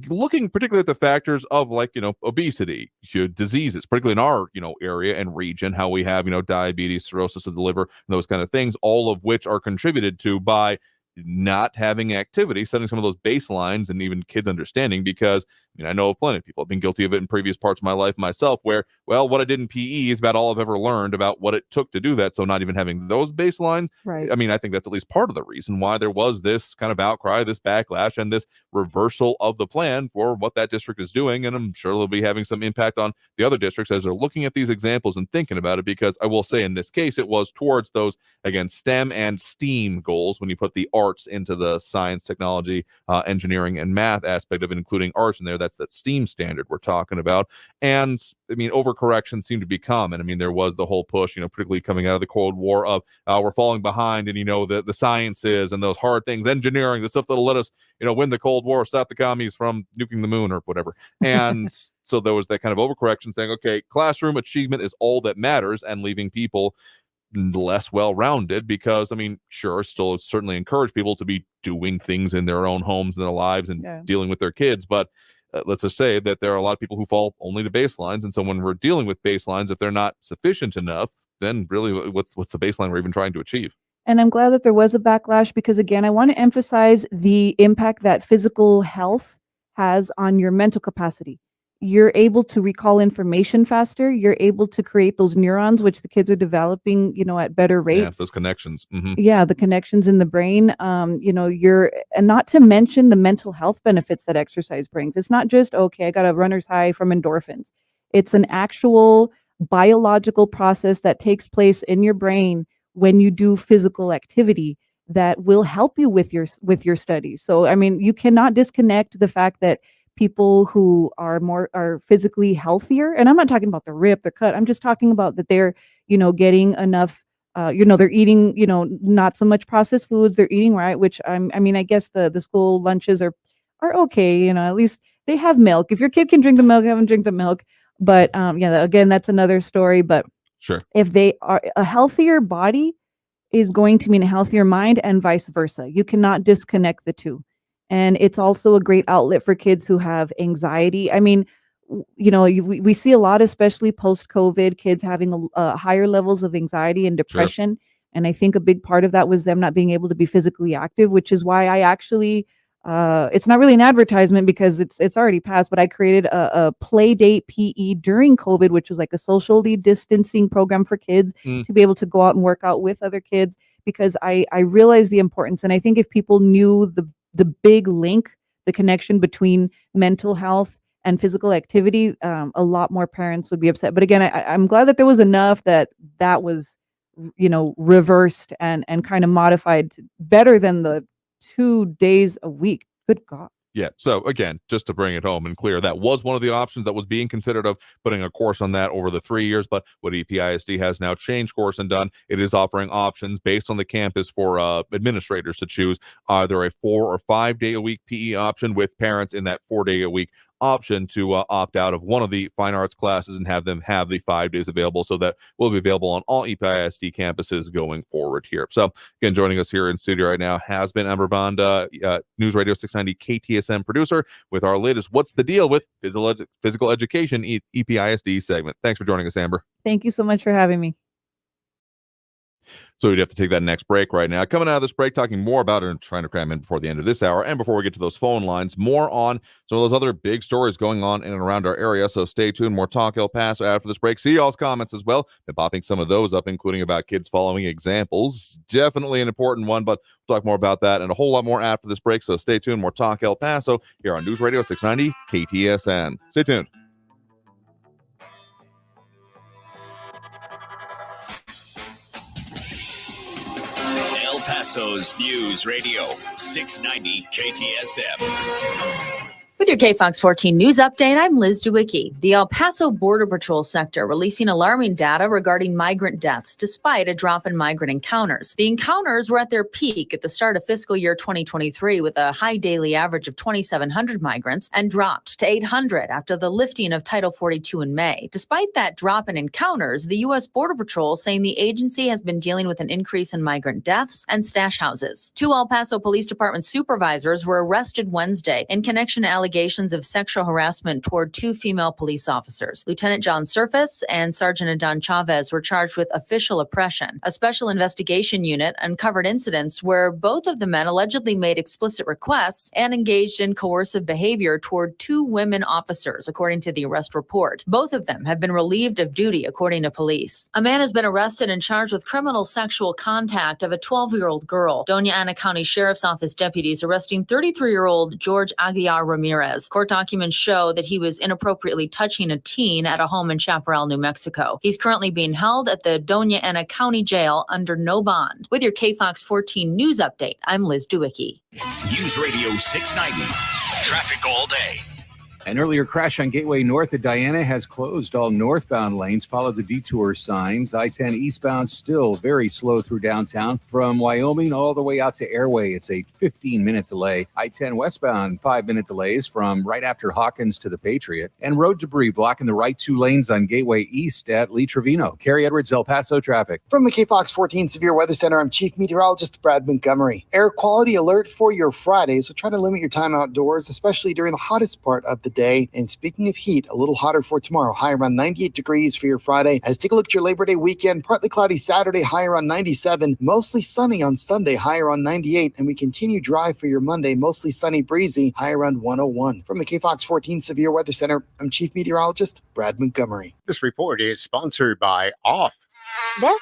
looking particularly at the factors of like, obesity, diseases, particularly in our, area and region, how we have, diabetes, cirrhosis of the liver, and those kind of things, all of which are contributed to by not having activity, setting some of those baselines and even kids understanding, because I know of plenty of people. I've been guilty of it in previous parts of my life myself, where, well, what I did in PE is about all I've ever learned about what it took to do that. So not even having those baselines. Right. I mean, I think that's at least part of the reason why there was this kind of outcry, this backlash, and this reversal of the plan for what that district is doing. And I'm sure they'll be having some impact on the other districts as they're looking at these examples and thinking about it, because I will say in this case, it was towards those, again, STEM and STEAM goals when you put the arts into the science, technology, engineering, and math aspect of it, including arts in there. That's that STEAM standard we're talking about. And I mean, overcorrections seem to be common. I mean, there was the whole push, particularly coming out of the Cold War of we're falling behind, and the sciences and those hard things, engineering, the stuff that'll let us win the Cold War, stop the commies from nuking the moon or whatever. And so there was that kind of overcorrection saying, okay, classroom achievement is all that matters, and leaving people less well-rounded, because sure, still certainly encourage people to be doing things in their own homes and their lives and dealing with their kids, but let's just say that there are a lot of people who fall only to baselines, and so when we're dealing with baselines, if they're not sufficient enough, then really what's the baseline we're even trying to achieve? And I'm glad that there was a backlash, because again, I want to emphasize the impact that physical health has on your mental capacity. You're able to recall information faster. You're able to create those neurons, which the kids are developing, at better rates. Yeah, those connections. Mm-hmm. Yeah, the connections in the brain. And not to mention the mental health benefits that exercise brings. It's not just, okay, I got a runner's high from endorphins. It's an actual biological process that takes place in your brain when you do physical activity that will help you with your studies. So, you cannot disconnect the fact that people who are physically healthier, and I'm not talking about the rip, the cut, I'm just talking about that they're, getting enough, they're eating, not so much processed foods, they're eating right, which I guess the school lunches are okay, at least they have milk. If your kid can drink the milk, have them drink the milk. But again, that's another story. But sure, if they are, a healthier body is going to mean a healthier mind, and vice versa. You cannot disconnect the two. And it's also a great outlet for kids who have anxiety. We see a lot, especially post-COVID, kids having higher levels of anxiety and depression. Sure. And I think a big part of that was them not being able to be physically active, which is why I actually, it's not really an advertisement because it's already passed, but I created a play date PE during COVID, which was like a socially distancing program for kids to be able to go out and work out with other kids, because I realized the importance. And I think if people knew the big link, the connection between mental health and physical activity, a lot more parents would be upset. But again, I'm glad that there was enough that was, reversed and kind of modified to better than the 2 days a week. Good God. Yeah. So again, just to bring it home and clear, that was one of the options that was being considered of putting a course on that over the 3 years. But what EPISD has now changed course and done, it is offering options based on the campus for administrators to choose either a 4 or 5 day a week PE option, with parents in that 4 day a week option to opt out of one of the fine arts classes and have them have the 5 days available. So that will be available on all EPISD campuses going forward here. So again, joining us here in studio right now has been Amber Bond, News Radio 690 KTSM producer, with our latest What's the Deal with Physical Education EPISD segment. Thanks for joining us, Amber. Thank you so much for having me. So we'd have to take that next break right now. Coming out of this break, talking more about it and trying to cram in before the end of this hour. And before we get to those phone lines, more on some of those other big stories going on in and around our area. So stay tuned. More Talk El Paso after this break. See y'all's comments as well. Been popping some of those up, including about kids following examples. Definitely an important one, but we'll talk more about that and a whole lot more after this break. So stay tuned. More Talk El Paso here on News Radio 690 KTSN. Stay tuned. El Paso's News Radio 690 KTSM. With your KFOX 14 news update, I'm Liz Dewicki. The El Paso Border Patrol sector releasing alarming data regarding migrant deaths despite a drop in migrant encounters. The encounters were at their peak at the start of fiscal year 2023 with a high daily average of 2,700 migrants and dropped to 800 after the lifting of Title 42 in May. Despite that drop in encounters, the U.S. Border Patrol saying the agency has been dealing with an increase in migrant deaths and stash houses. 2 El Paso Police Department supervisors were arrested Wednesday in connection to allegations of sexual harassment toward 2 female police officers. Lieutenant John Surface and Sergeant Adan Chavez were charged with official oppression. A special investigation unit uncovered incidents where both of the men allegedly made explicit requests and engaged in coercive behavior toward 2 women officers, according to the arrest report. Both of them have been relieved of duty, according to police. A man has been arrested and charged with criminal sexual contact of a 12-year-old girl. Doña Ana County Sheriff's Office deputies arresting 33-year-old George Aguilar Ramirez. Court documents show that he was inappropriately touching a teen at a home in Chaparral, New Mexico. He's currently being held at the Doña Ana County Jail under no bond. With your KFOX 14 news update, I'm Liz Dewicki. News Radio 690. Traffic all day. An earlier crash on Gateway North at Diana has closed all northbound lanes. Follow the detour signs. I-10 eastbound still very slow through downtown from Wyoming all the way out to Airway. It's a 15-minute delay. I-10 westbound 5-minute delays from right after Hawkins to the Patriot. And road debris blocking the right 2 lanes on Gateway East at Lee Trevino. Carrie Edwards, El Paso traffic. From the KFOX 14 Severe Weather Center, I'm Chief Meteorologist Brad Montgomery. Air quality alert for your Friday, so try to limit your time outdoors, especially during the hottest part of the day. And speaking of heat, a little hotter for tomorrow, high around 98 degrees for your Friday. As take a look at your Labor Day weekend, partly cloudy Saturday, high around 97, mostly sunny on Sunday, high around 98, and we continue dry for your Monday, mostly sunny, breezy, high around 101. From the KFOX 14 Severe Weather Center, I'm Chief Meteorologist Brad Montgomery. This report is sponsored by OFF. This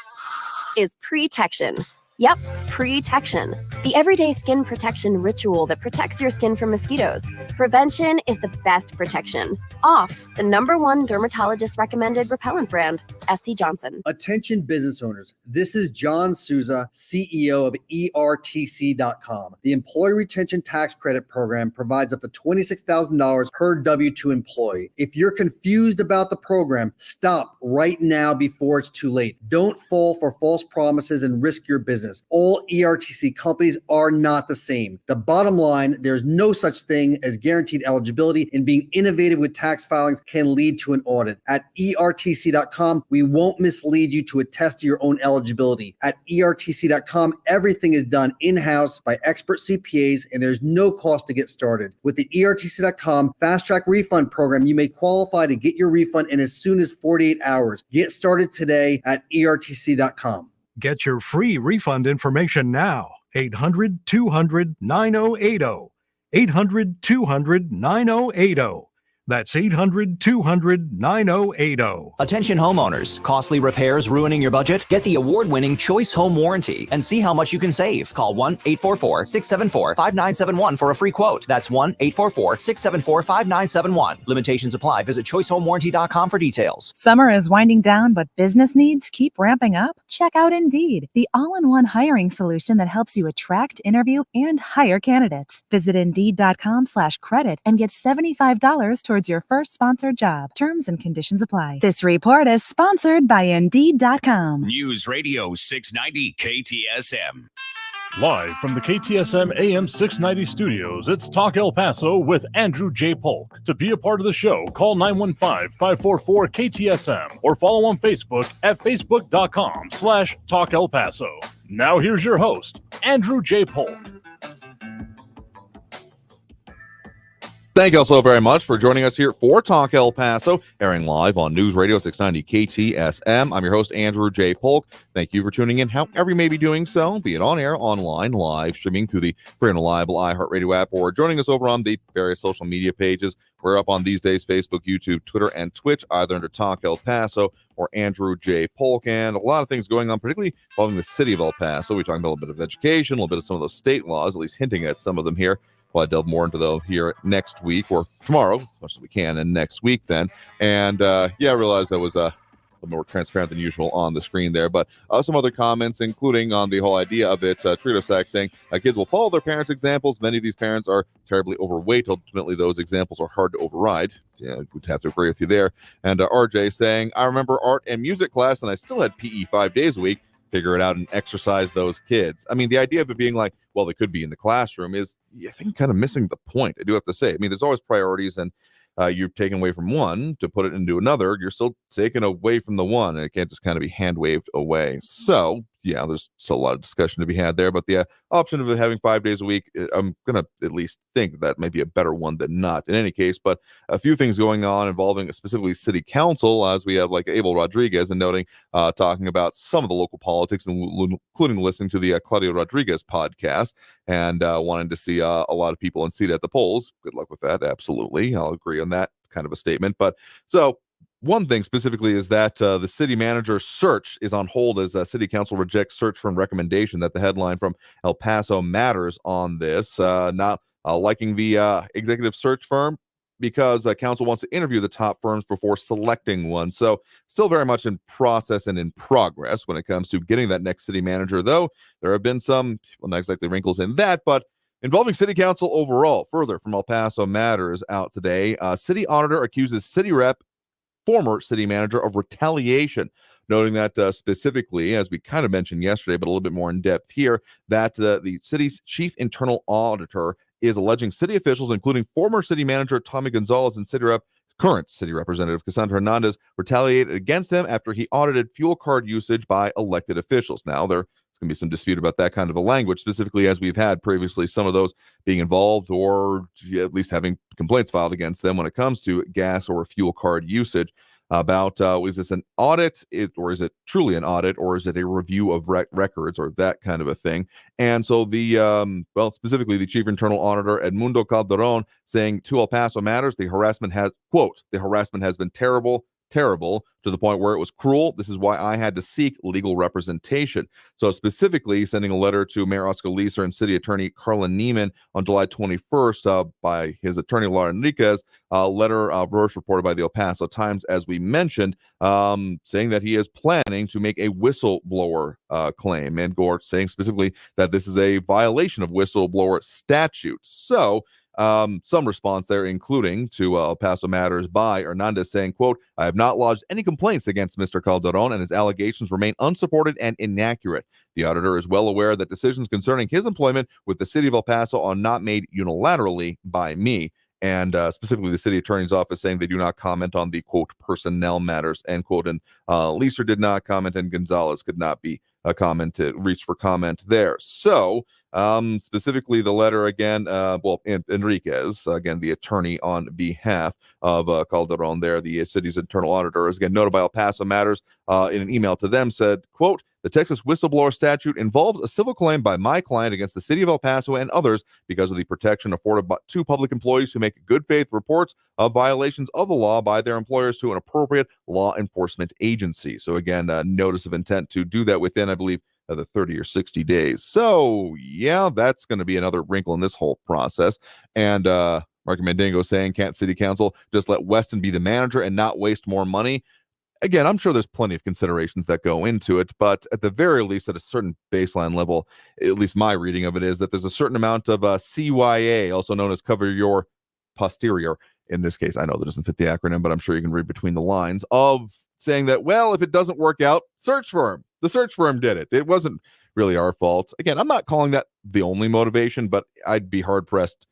is Protection. Yep, Protection. The everyday skin protection ritual that protects your skin from mosquitoes. Prevention is the best protection. OFF, the #1 dermatologist recommended repellent brand, SC Johnson. Attention business owners, this is John Souza, CEO of ERTC.com. The Employee Retention Tax Credit Program provides up to $26,000 per W-2 employee. If you're confused about the program, stop right now before it's too late. Don't fall for false promises and risk your business. All ERTC companies are not the same. The bottom line, there's no such thing as guaranteed eligibility, and being innovative with tax filings can lead to an audit. At ERTC.com, we won't mislead you to attest to your own eligibility. At ERTC.com, everything is done in-house by expert CPAs, and there's no cost to get started. With the ERTC.com Fast Track Refund Program, you may qualify to get your refund in as soon as 48 hours. Get started today at ERTC.com. Get your free refund information now. 800-200-9080. 800-200-9080. That's 800-200-9080. Attention homeowners. Costly repairs ruining your budget? Get the award-winning Choice Home Warranty and see how much you can save. Call 1-844-674-5971 for a free quote. That's 1-844-674-5971. Limitations apply. Visit choicehomewarranty.com for details. Summer is winding down, but business needs keep ramping up? Check out Indeed, the all-in-one hiring solution that helps you attract, interview, and hire candidates. Visit Indeed.com/credit and get $75 towards your first sponsored job. Terms and conditions apply. This report is sponsored by Indeed.com. News Radio 690 KTSM. Live from the KTSM AM 690 studios, it's Talk El Paso with Andrew J. Polk. To be a part of the show, call 915-544-KTSM or follow on Facebook at facebook.com/Talk El Paso. Now here's your host, Andrew J. Polk. Thank you all so very much for joining us here for Talk El Paso, airing live on News Radio 690 KTSM. I'm your host, Andrew J. Polk. Thank you for tuning in, however you may be doing so, be it on air, online, live, streaming through the free and reliable iHeartRadio app, or joining us over on the various social media pages. We're up on these days, Facebook, YouTube, Twitter, and Twitch, either under Talk El Paso or Andrew J. Polk, and a lot of things going on, particularly involving the city of El Paso. We're talking about a little bit of education, a little bit of some of those state laws, at least hinting at some of them here. We'll delve more into those here next week or tomorrow, as much as we can, and next week then. And I realized I was a little more transparent than usual on the screen there, but some other comments, including on the whole idea of it. Trito Sack saying kids will follow their parents' examples. Many of these parents are terribly overweight. Ultimately, those examples are hard to override. Yeah, we'd have to agree with you there. And RJ saying, I remember art and music class, and I still had PE 5 days a week. Figure it out and exercise those kids. I mean, the idea of it being like, well, they could be in the classroom is, I think, kind of missing the point. I do have to say. I mean, there's always priorities, and you're taking away from one to put it into another. You're still taking away from the one, and it can't just kind of be hand waved away. So, yeah, there's still a lot of discussion to be had there. But the option of having 5 days a week, I'm going to at least think that may be a better one than not in any case. But a few things going on involving specifically city council, as we have like Abel Rodriguez and noting, talking about some of the local politics, including listening to the Claudio Rodriguez podcast and wanting to see a lot of people unseated at the polls. Good luck with that. Absolutely. I'll agree on that kind of a statement. But so one thing specifically is that the city manager search is on hold as city council rejects search firm recommendation. That the headline from El Paso Matters on this, not liking the executive search firm because council wants to interview the top firms before selecting one. So still very much in process and in progress when it comes to getting that next city manager, though there have been some, well, not exactly wrinkles in that, but Involving city council overall, further from El Paso Matters out today, city auditor accuses city rep, former city manager, of retaliation, noting that specifically, as we kind of mentioned yesterday, but a little bit more in depth here, that the city's chief internal auditor is alleging city officials, including former city manager Tommy Gonzalez and city rep, current city representative Cassandra Hernandez, retaliated against him after he audited fuel card usage by elected officials. Now, there's going to be some dispute about that kind of a language, specifically as we've had previously some of those being involved or at least having complaints filed against them when it comes to gas or fuel card usage. About is this an audit, or is it truly an audit, or is it a review of records, or that kind of a thing? And so specifically the chief internal auditor Edmundo Calderon saying to El Paso Matters, the harassment has, quote, the harassment has been terrible to the point where it was cruel. This is why I had to seek legal representation. So specifically sending a letter to Mayor Oscar Leeser and City Attorney Carla Neiman on July 21st by his attorney Laura Enriquez, letter first reported by the El Paso Times, as we mentioned, saying that he is planning to make a whistleblower claim, and Gore saying specifically that this is a violation of whistleblower statute. So some response there, including to El Paso Matters by Hernandez saying, quote, I have not lodged any complaints against Mr. Calderon, and his allegations remain unsupported and inaccurate. The auditor is well aware that decisions concerning his employment with the city of El Paso are not made unilaterally by me. And specifically the city attorney's office saying they do not comment on the, quote, personnel matters, end quote. And Leeser did not comment, and Gonzalez could not be reached for comment there. So specifically the letter again, Enriquez, again, the attorney on behalf of Calderon there, the city's internal auditor, is again noted by El Paso Matters in an email to them, said, quote, the Texas whistleblower statute involves a civil claim by my client against the city of El Paso and others because of the protection afforded to public employees who make good faith reports of violations of the law by their employers to an appropriate law enforcement agency. So again, notice of intent to do that within, I believe, the 30 or 60 days. So yeah, that's going to be another wrinkle in this whole process. And Mark Mandingo saying, can't city council just let Weston be the manager and not waste more money? Again, I'm sure there's plenty of considerations that go into it, but at the very least, at a certain baseline level, at least my reading of it is that there's a certain amount of CYA, also known as cover your posterior. In this case, I know that doesn't fit the acronym, but I'm sure you can read between the lines of saying that, well, if it doesn't work out, search firm. The search firm did it. It wasn't really our fault. Again, I'm not calling that the only motivation, but I'd be hard-pressed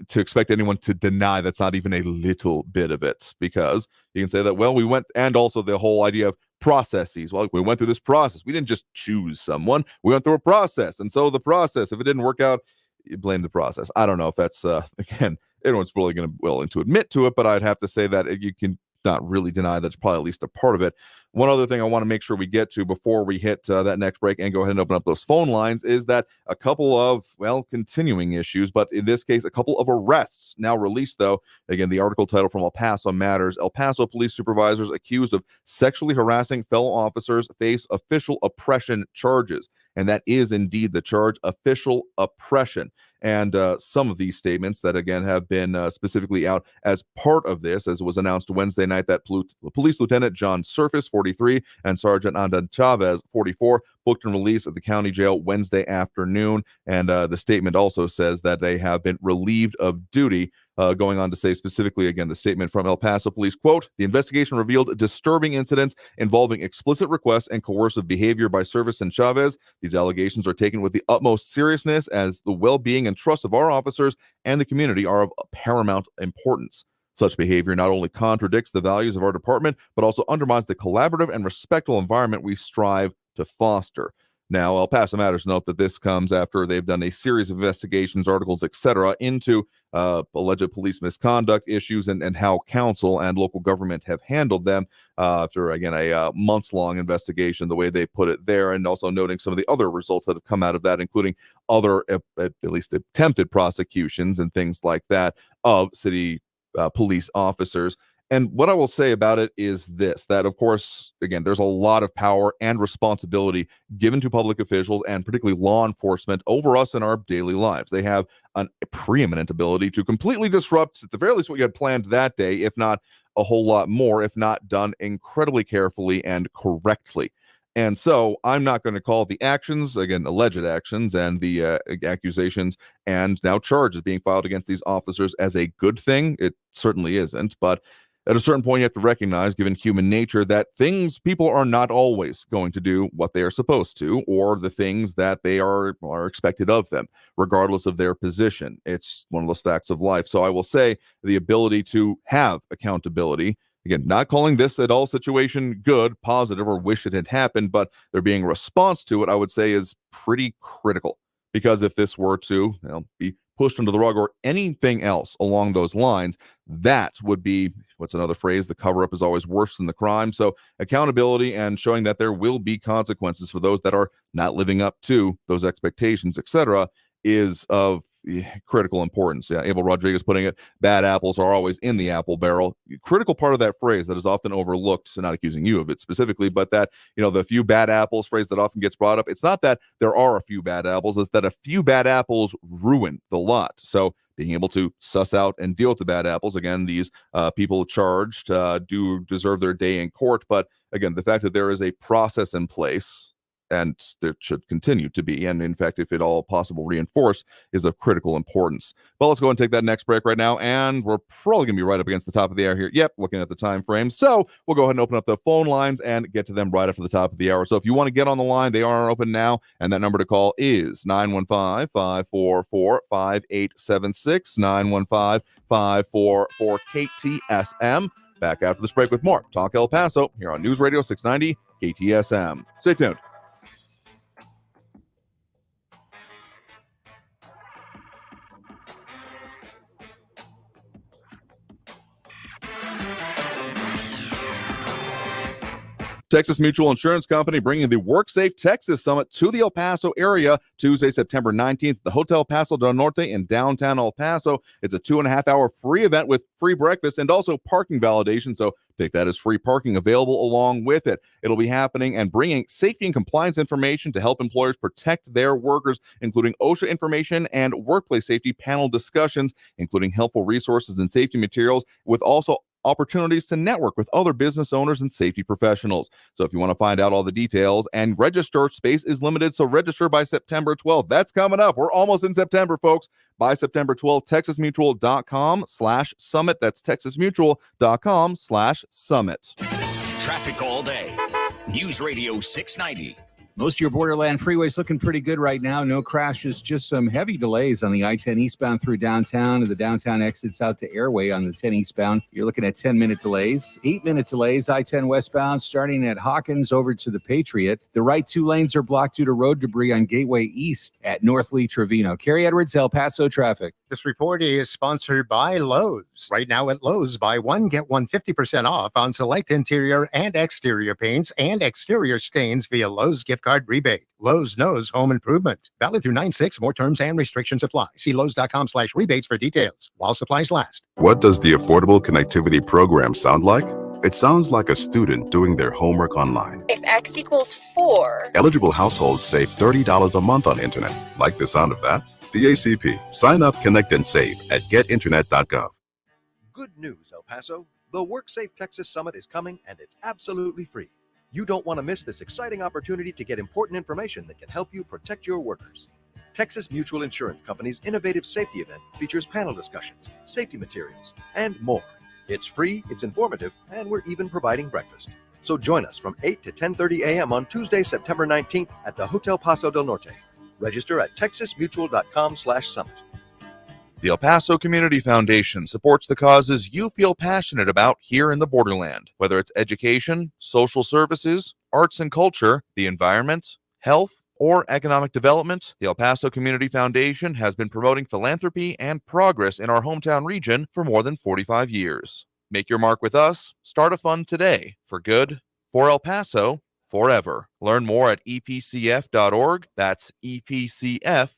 to expect anyone to deny that's not even a little bit of it, because you can say that, well, we went, and also the whole idea of processes. Well, we went through this process. We didn't just choose someone. We went through a process. And so the process, if it didn't work out, you blame the process. I don't know if that's, again, everyone's probably going to be willing to admit to it, but I'd have to say that you can not really deny that's probably at least a part of it. One other thing I want to make sure we get to before we hit that next break and go ahead and open up those phone lines is that a couple of, continuing issues, but in this case, a couple of arrests now released, though. Again, the article title from El Paso Matters, El Paso police supervisors accused of sexually harassing fellow officers face official oppression charges. And that is indeed the charge, official oppression. And some of these statements that, again, have been specifically out as part of this, as was announced Wednesday night, that Police Lieutenant John Surface, 43, and Sergeant Andan Chavez, 44, booked and released at the county jail Wednesday afternoon. And the statement also says that they have been relieved of duty. Going on to say specifically, again, the statement from El Paso Police, quote, the investigation revealed disturbing incidents involving explicit requests and coercive behavior by Service and Chavez. These allegations are taken with the utmost seriousness, as the well-being and trust of our officers and the community are of paramount importance. Such behavior not only contradicts the values of our department, but also undermines the collaborative and respectful environment we strive to foster. Now, El Paso Matters note that this comes after they've done a series of investigations, articles, etc., into alleged police misconduct issues and how council and local government have handled them after, again, a months-long investigation, the way they put it there, and also noting some of the other results that have come out of that, including other, at least attempted prosecutions and things like that of city police officers. And what I will say about it is this, that, of course, again, there's a lot of power and responsibility given to public officials and particularly law enforcement over us in our daily lives. They have a preeminent ability to completely disrupt, at the very least, what you had planned that day, if not a whole lot more, if not done incredibly carefully and correctly. And so I'm not going to call the actions, again, alleged actions and the accusations and now charges being filed against these officers as a good thing. It certainly isn't. But at a certain point, you have to recognize, given human nature, that people are not always going to do what they are supposed to or the things that they are expected of them, regardless of their position. It's one of those facts of life. So I will say the ability to have accountability, again, not calling this at all situation good, positive, or wish it had happened, but there being a response to it, I would say is pretty critical. Because if this were to be pushed under the rug or anything else along those lines, that would be, what's another phrase? The cover-up is always worse than the crime. So accountability and showing that there will be consequences for those that are not living up to those expectations, etc., is of critical importance. Yeah, Abel Rodriguez putting it, bad apples are always in the apple barrel. Critical part of that phrase that is often overlooked, so not accusing you of it specifically, but that, the few bad apples phrase that often gets brought up, it's not that there are a few bad apples, it's that a few bad apples ruin the lot. So being able to suss out and deal with the bad apples, again, these people charged do deserve their day in court, but again, the fact that there is a process in place, and there should continue to be, and in fact, if at all possible, reinforced, is of critical importance. But let's go and take that next break right now, and we're probably going to be right up against the top of the hour here. Yep, looking at the time frame. So we'll go ahead and open up the phone lines and get to them right after the top of the hour. So if you want to get on the line, they are open now, and that number to call is 915-544-5876, 915-544-KTSM. Back after this break with more Talk El Paso here on News Radio 690 KTSM. Stay tuned. Texas Mutual Insurance Company bringing the WorkSafe Texas Summit to the El Paso area Tuesday, September 19th at the Hotel Paso del Norte in downtown El Paso. It's a 2.5-hour free event with free breakfast and also parking validation. So take that as free parking available along with it. It'll be happening and bringing safety and compliance information to help employers protect their workers, including OSHA information and workplace safety panel discussions, including helpful resources and safety materials, with also opportunities to network with other business owners and safety professionals. So if you want to find out all the details and register, space is limited, so register by September 12th. That's coming up. We're almost in September, folks. By September 12th, texasmutual.com/summit. That's texasmutual.com/summit. Traffic all day. News Radio 690. Most of your borderland freeways looking pretty good right now. No crashes, just some heavy delays on the I-10 eastbound through downtown and the downtown exits out to Airway on the 10 eastbound. You're looking at 10-minute delays, 8-minute delays, I-10 westbound starting at Hawkins over to the Patriot. The right two lanes are blocked due to road debris on Gateway East at North Lee Trevino. Carrie Edwards, El Paso traffic. This report is sponsored by Lowe's. Right now at Lowe's, buy one, get one 50% off on select interior and exterior paints and exterior stains via Lowe's gift card rebate. Lowe's knows home improvement. Valid through 9/6. More terms and restrictions apply. See Lowe's.com/rebates for details while supplies last. What does the Affordable Connectivity Program sound like? It sounds like a student doing their homework online. If X equals 4. Eligible households save $30 a month on internet. Like the sound of that? The ACP. Sign up, connect, and save at getinternet.gov. Good news, El Paso. The WorkSafe Texas Summit is coming, and it's absolutely free. You don't want to miss this exciting opportunity to get important information that can help you protect your workers. Texas Mutual Insurance Company's innovative safety event features panel discussions, safety materials, and more. It's free, it's informative, and we're even providing breakfast. So join us from 8 to 10:30 a.m. on Tuesday, September 19th at the Hotel Paso del Norte. Register at texasmutual.com/summit. The El Paso Community Foundation supports the causes you feel passionate about here in the borderland, whether it's education, social services, arts and culture, the environment, health, or economic development. The El Paso Community Foundation has been promoting philanthropy and progress in our hometown region for more than 45 years. Make your mark with us. Start a fund today for good, for El Paso, forever. Learn more at epcf.org. That's epcf.org.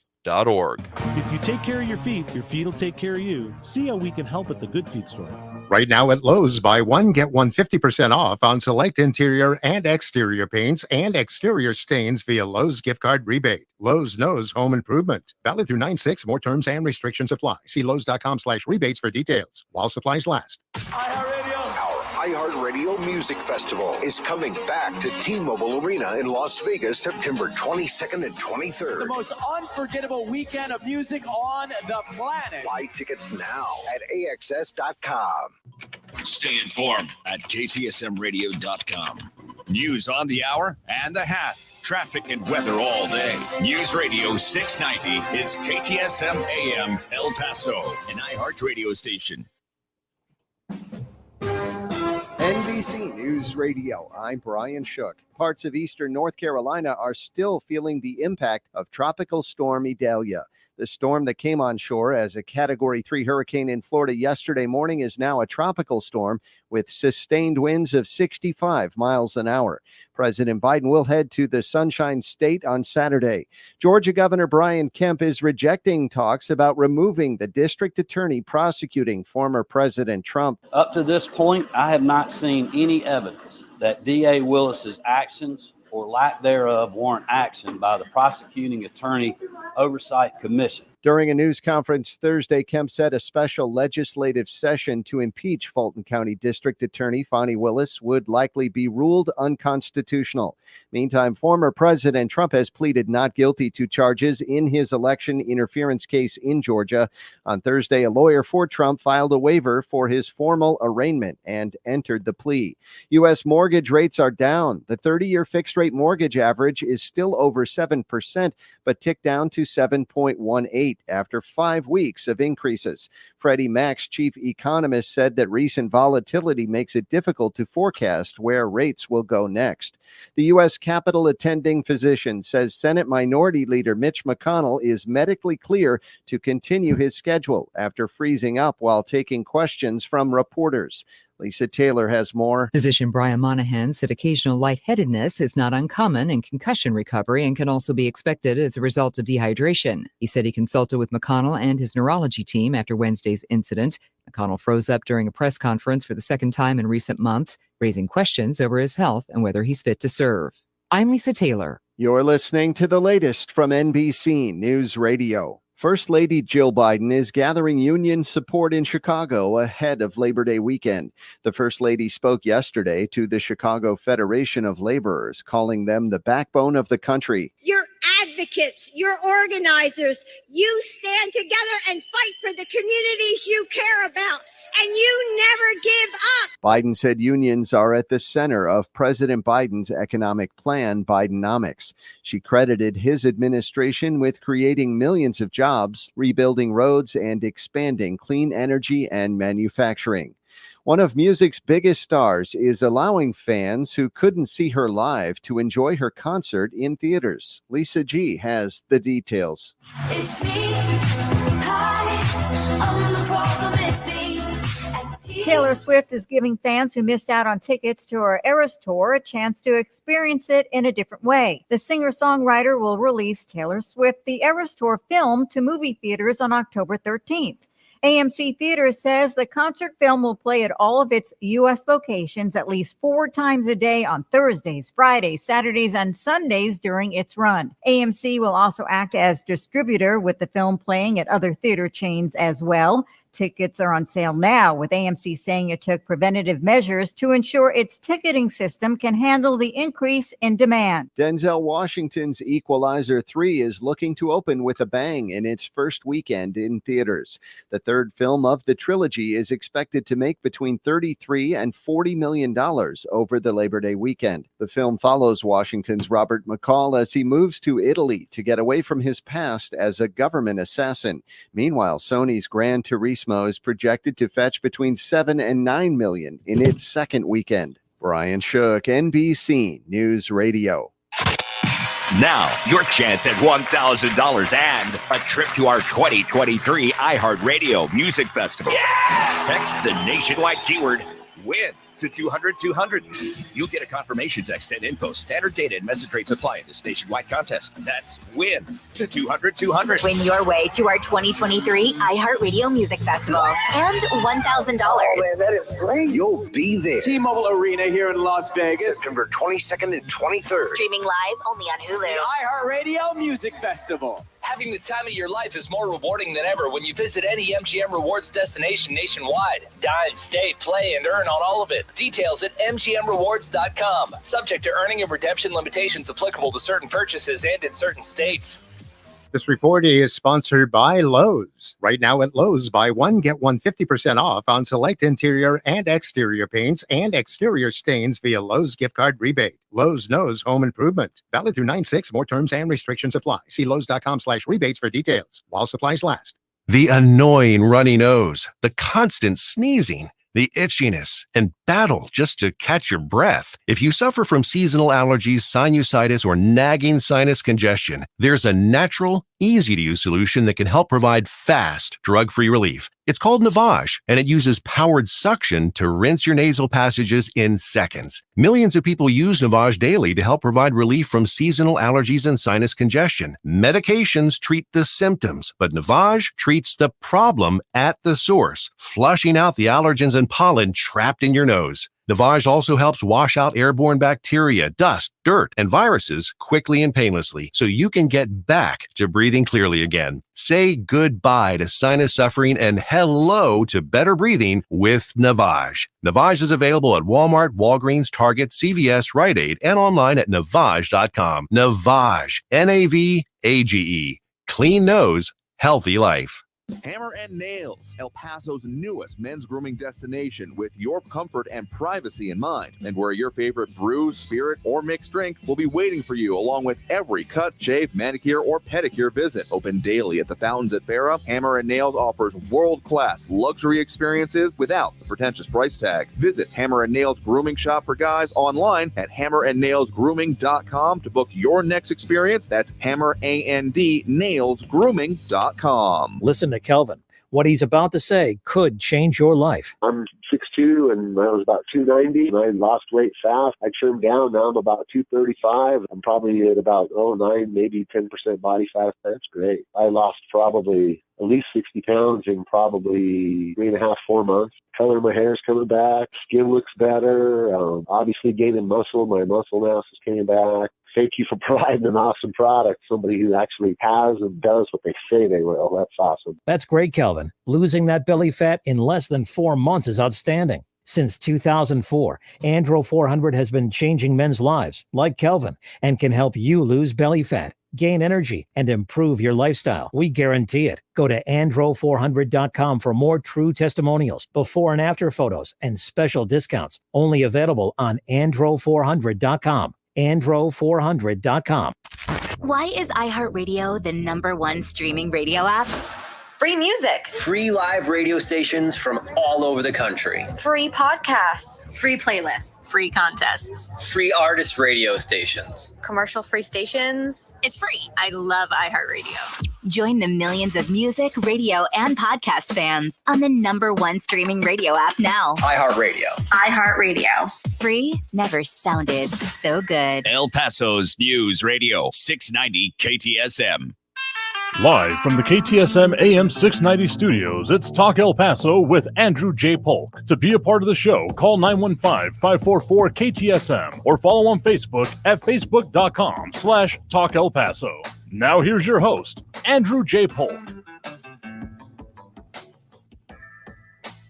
If you take care of your feet will take care of you. See how we can help at the Good Feet store. Right now at Lowe's, buy one, get one 50% off on select interior and exterior paints and exterior stains via Lowe's gift card rebate. Lowe's knows home improvement. Valid through 9/6. More terms and restrictions apply. See Lowe's.com/rebates for details while supplies last. Our iHeartRadio Music Festival is coming back to T-Mobile Arena in Las Vegas, September 22nd and 23rd. The most unforgettable weekend of music on the planet. Buy tickets now at AXS.com. Stay informed at KTSMradio.com. News on the hour and the hat. Traffic and weather all day. News Radio 690 is KTSM AM El Paso, an iHeart radio station. NBC News Radio, I'm Brian Shook. Parts of eastern North Carolina are still feeling the impact of Tropical Storm Idalia. The storm that came on shore as a Category 3 hurricane in Florida yesterday morning is now a tropical storm with sustained winds of 65 miles an hour. President Biden will head to the Sunshine State on Saturday. Georgia Governor Brian Kemp is rejecting talks about removing the district attorney prosecuting former President Trump. Up to this point, I have not seen any evidence that DA Willis's actions or lack thereof warrant action by the Prosecuting Attorney Oversight Commission. During a news conference Thursday, Kemp said a special legislative session to impeach Fulton County District Attorney Fani Willis would likely be ruled unconstitutional. Meantime, former President Trump has pleaded not guilty to charges in his election interference case in Georgia. On Thursday, a lawyer for Trump filed a waiver for his formal arraignment and entered the plea. U.S. mortgage rates are down. The 30-year fixed-rate mortgage average is still over 7%, but ticked down to 7.18 after 5 weeks of increases. Freddie Mac's chief economist said that recent volatility makes it difficult to forecast where rates will go next. The U.S. Capitol attending physician says Senate Minority Leader Mitch McConnell is medically clear to continue his schedule after freezing up while taking questions from reporters. Lisa Taylor has more. Physician Brian Monahan said occasional lightheadedness is not uncommon in concussion recovery and can also be expected as a result of dehydration. He said he consulted with McConnell and his neurology team after Wednesday's incident. McConnell froze up during a press conference for the second time in recent months, raising questions over his health and whether he's fit to serve. I'm Lisa Taylor. You're listening to the latest from NBC News Radio. First Lady Jill Biden is gathering union support in Chicago ahead of Labor Day weekend. The First Lady spoke yesterday to the Chicago Federation of Laborers, calling them the backbone of the country. You're advocates, you're organizers. You stand together and fight for the communities you care about, and you never give up. Biden said unions are at the center of President Biden's economic plan, Bidenomics. She credited his administration with creating millions of jobs, rebuilding roads, and expanding clean energy and manufacturing. One of music's biggest stars is allowing fans who couldn't see her live to enjoy her concert in theaters. Lisa G has the details. It's me. Hi, I'm the problem. It's me. Taylor Swift is giving fans who missed out on tickets to her Eras Tour a chance to experience it in a different way. The singer-songwriter will release Taylor Swift The Eras Tour film to movie theaters on October 13th. AMC Theaters says the concert film will play at all of its U.S. locations at least 4 times a day on Thursdays, Fridays, Saturdays, and Sundays during its run. AMC will also act as distributor with the film playing at other theater chains as well. Tickets are on sale now, with AMC saying it took preventative measures to ensure its ticketing system can handle the increase in demand. Denzel Washington's Equalizer 3 is looking to open with a bang in its first weekend in theaters. The third film of the trilogy is expected to make between $33 and $40 million over the Labor Day weekend. The film follows Washington's Robert McCall as he moves to Italy to get away from his past as a government assassin. Meanwhile, Sony's Gran Turismo is projected to fetch between $7 and $9 million in its second weekend. Brian Shook, NBC News Radio. Now, your chance at $1,000 and a trip to our 2023 iHeartRadio Music Festival. Yeah! Text the nationwide keyword WIN to 200-200. You'll get a confirmation text and info. Standard data and message rates apply in this nationwide contest. That's WIN to 200-200. Win your way to our 2023 iHeartRadio Music Festival and $1,000. Oh, that is great. You'll be there. T-Mobile Arena here in Las Vegas. September 22nd and 23rd. Streaming live only on Hulu. The iHeartRadio Music Festival. Having the time of your life is more rewarding than ever when you visit any MGM Rewards destination nationwide. Dine, stay, play, and earn on all of it. Details at mgmrewards.com. Subject to earning and redemption limitations applicable to certain purchases and in certain states. This report is sponsored by Lowe's. Right now at Lowe's, buy one, get one 50% off on select interior and exterior paints and exterior stains via Lowe's gift card rebate. Lowe's knows home improvement. Valid through 9/6. More terms and restrictions apply. See Lowe's.com/rebates for details while supplies last. The annoying runny nose, the constant sneezing, the itchiness, and battle just to catch your breath. If you suffer from seasonal allergies, sinusitis, or nagging sinus congestion, there's a natural, easy-to-use solution that can help provide fast, drug-free relief. It's called Navage, and it uses powered suction to rinse your nasal passages in seconds. Millions of people use Navage daily to help provide relief from seasonal allergies and sinus congestion. Medications treat the symptoms, but Navage treats the problem at the source, flushing out the allergens and pollen trapped in your nose. Navage also helps wash out airborne bacteria, dust, dirt, and viruses quickly and painlessly, so you can get back to breathing clearly again. Say goodbye to sinus suffering and hello to better breathing with Navage. Navage is available at Walmart, Walgreens, Target, CVS, Rite Aid, and online at Navage.com. Navage, Navage. Clean nose, healthy life. Hammer and Nails, El Paso's newest men's grooming destination, with your comfort and privacy in mind, and where your favorite brew, spirit, or mixed drink will be waiting for you, along with every cut, shave, manicure, or pedicure visit. Open daily at the Fountains at Farrah, Hammer and Nails offers world-class luxury experiences without the pretentious price tag. Visit Hammer and Nails Grooming Shop for Guys online at hammerandnailsgrooming.com to book your next experience. That's hammerandnailsgrooming.com. Listen to Kelvin. What he's about to say could change your life. I'm 6'2", and I was about 290, and I lost weight fast. I trimmed down. Now I'm about 235. I'm probably at about 9, maybe 10% body fat. That's great. I lost probably at least 60 pounds in probably 3.5, 4 months. Color of my hair is coming back. Skin looks better. Obviously gaining muscle. My muscle mass is coming back. Thank you for providing an awesome product. Somebody who actually has and does what they say they will. That's awesome. That's great, Kelvin. Losing that belly fat in less than 4 months is outstanding. Since 2004, Andro 400 has been changing men's lives, like Kelvin, and can help you lose belly fat, gain energy, and improve your lifestyle. We guarantee it. Go to andro400.com for more true testimonials, before and after photos, and special discounts. Only available on andro400.com. andro400.com. Why is iHeartRadio the #1 streaming radio app? Free music. Free live radio stations from all over the country. Free podcasts. Free playlists. Free contests. Free artist radio stations. Commercial-free stations. It's free. I love iHeartRadio. Join the millions of music, radio, and podcast fans on the #1 streaming radio app now. iHeartRadio. iHeartRadio. Free never sounded so good. El Paso's News Radio 690 KTSM. Live from the KTSM AM 690 studios, it's Talk El Paso with Andrew J. Polk. To be a part of the show, call 915-544-KTSM or follow on Facebook at facebook.com/Talk El Paso. Now here's your host, Andrew J. Polk.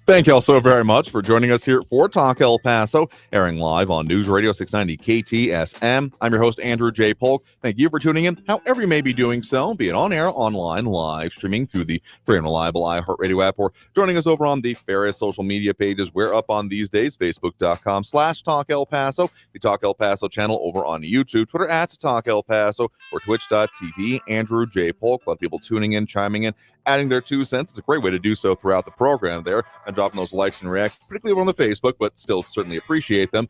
Thank you all so very much for joining us here for Talk El Paso, airing live on News Radio 690 KTSM. I'm your host, Andrew J. Polk. Thank you for tuning in, however you may be doing so, be it on air, online, live, streaming through the free and reliable iHeartRadio app, or joining us over on the various social media pages we're up on these days, facebook.com/Talk El Paso, the Talk El Paso channel over on YouTube, Twitter @Talk El Paso, or twitch.tv, Andrew J. Polk. A lot of people tuning in, chiming in, adding their 2 cents. It's a great way to do so throughout the program there, and dropping those likes and reacts, particularly over on the Facebook, but still certainly appreciate them.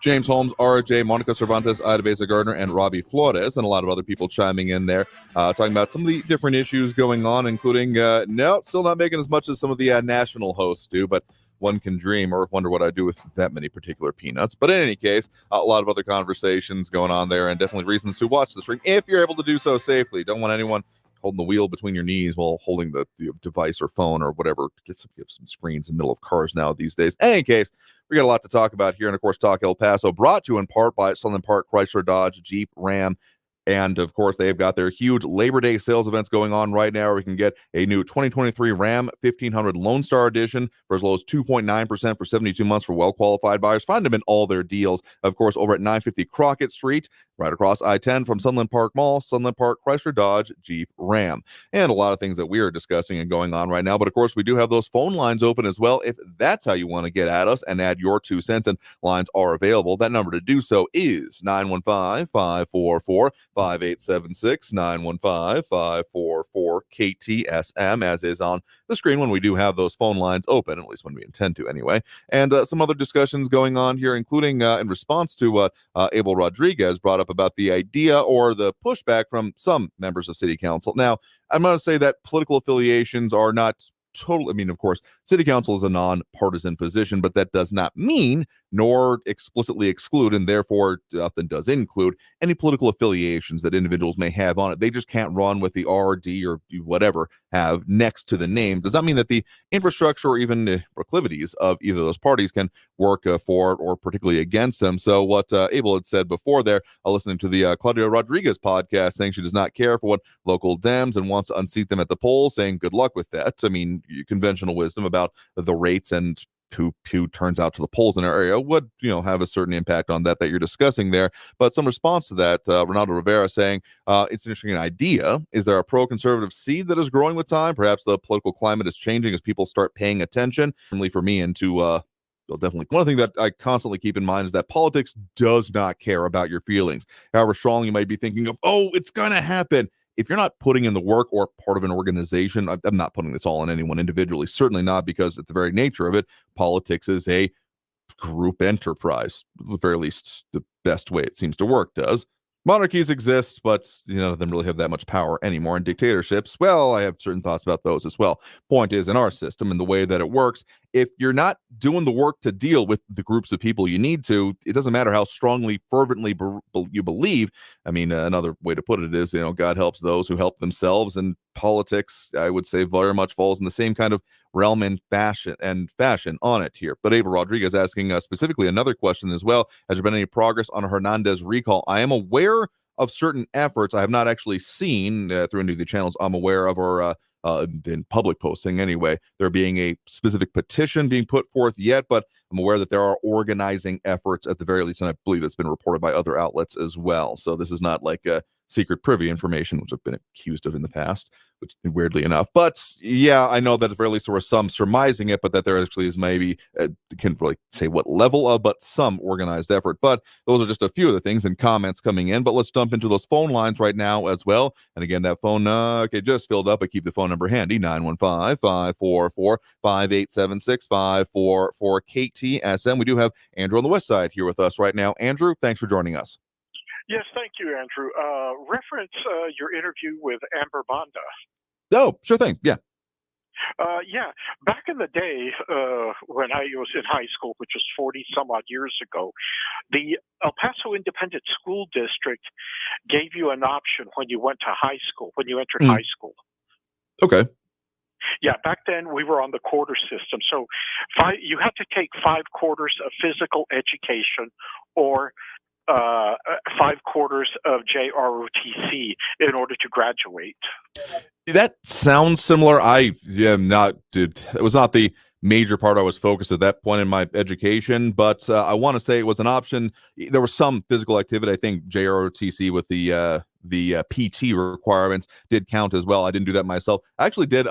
James Holmes, RJ, Monica Cervantes, Ida Beza Gardner, and Robbie Flores, and a lot of other people chiming in there, talking about some of the different issues going on, including, no, still not making as much as some of the national hosts do, but one can dream or wonder what I do with that many particular peanuts. But in any case, a lot of other conversations going on there, and definitely reasons to watch the stream if you're able to do so safely. Don't want anyone holding the wheel between your knees while holding the device or phone or whatever. Get some screens in the middle of cars now these days. In any case, we got a lot to talk about here. And of course, Talk El Paso, brought to you in part by Southern Park Chrysler, Dodge, Jeep, Ram, And of course, they've got their huge Labor Day sales events going on right now. Where we can get a new 2023 Ram 1500 Lone Star Edition for as low as 2.9% for 72 months for well-qualified buyers. Find them in all their deals, of course, over at 950 Crockett Street, right across I-10 from Sunland Park Mall, Sunland Park, Chrysler, Dodge, Jeep, Ram. And a lot of things that we are discussing and going on right now. But of course, we do have those phone lines open as well. If that's how you want to get at us and add your 2 cents, and lines are available. That number to do so is 915-544-5876, 915-544-KTSM, as is on the screen when we do have those phone lines open, at least when we intend to anyway. And some other discussions going on here, including in response to what Abel Rodriguez brought up about the idea or the pushback from some members of City Council. Now, I'm going to say that political affiliations are not total. I mean, of course, City Council is a non-partisan position, but that does not mean nor explicitly exclude, and therefore often does include, any political affiliations that individuals may have on it. They just can't run with the RD or whatever have next to the name. Does not mean that the infrastructure or even proclivities of either of those parties can work for or particularly against them. So what Abel had said before there, listening to the Claudia Rodriguez podcast, saying she does not care for what local Dems and wants to unseat them at the polls, saying good luck with that. I mean, conventional wisdom about the rates and who turns out to the polls in our area would, have a certain impact on that you're discussing there. But some response to that, Ronaldo Rivera saying, it's an interesting idea. Is there a pro-conservative seed that is growing with time? Perhaps the political climate is changing as people start paying attention. Only for me and to well, definitely. One thing that I constantly keep in mind is that politics does not care about your feelings. However strong you might be thinking of, it's going to happen. If you're not putting in the work or part of an organization, I'm not putting this all on anyone individually, certainly not, because at the very nature of it, politics is a group enterprise. At the very least, the best way it seems to work does. Monarchies exist, but none of them really have that much power anymore. And dictatorships, well, I have certain thoughts about those as well. Point is, in our system and the way that it works, if you're not doing the work to deal with the groups of people you need to, it doesn't matter how strongly, fervently you believe. I mean, another way to put it is, God helps those who help themselves. And politics, I would say, very much falls in the same kind of realm and fashion on it here. But Abel Rodriguez asking specifically another question as well. Has there been any progress on a Hernandez recall? I am aware of certain efforts. I have not actually seen through any of the channels I'm aware of, or in public posting anyway, there being a specific petition being put forth yet, but I'm aware that there are organizing efforts at the very least, and I believe it's been reported by other outlets as well. So this is not like secret privy information, which I've been accused of in the past, which weirdly enough. But yeah, I know that at the very least there was some surmising it, but that there actually is maybe, can't really say what level of, but some organized effort. But those are just a few of the things and comments coming in. But let's jump into those phone lines right now as well. And again, that phone, just filled up. I keep the phone number handy, 915-544-5876, 544-KTSM. We do have Andrew on the west side here with us right now. Andrew, thanks for joining us. Yes, thank you, Andrew. Reference your interview with Amber Banda. Oh, sure thing. Yeah. Yeah. Back in the day when I was in high school, which was 40 some odd years ago, the El Paso Independent School District gave you an option when you went to high school, when you entered high school. Okay. Yeah, back then we were on the quarter system. So you had to take 5 quarters of physical education or 5 quarters of JROTC in order to graduate. That sounds similar. It was not the major part I was focused at that point in my education, but I want to say it was an option. There was some physical activity. I think JROTC with the PT requirements did count as well. I didn't do that myself. I actually did.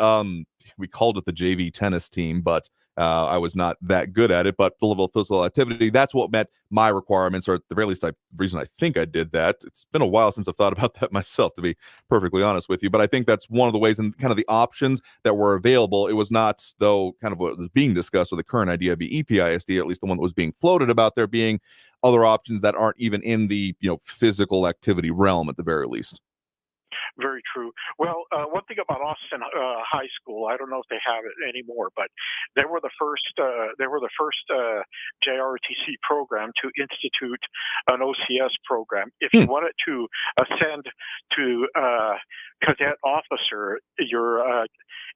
We called it the JV tennis team, but I was not that good at it. But the level of physical activity, that's what met my requirements, or at the very least, the reason I think I did that. It's been a while since I've thought about that myself, to be perfectly honest with you. But I think that's one of the ways and kind of the options that were available. It was not, though, kind of what was being discussed, or the current idea of the EPISD, or at least the one that was being floated about there being other options that aren't even in the physical activity realm at the very least. Very true. Well, one thing about Austin High School, I don't know if they have it anymore, but they were the first. They were the first JROTC program to institute an OCS program. If you wanted to ascend to cadet officer,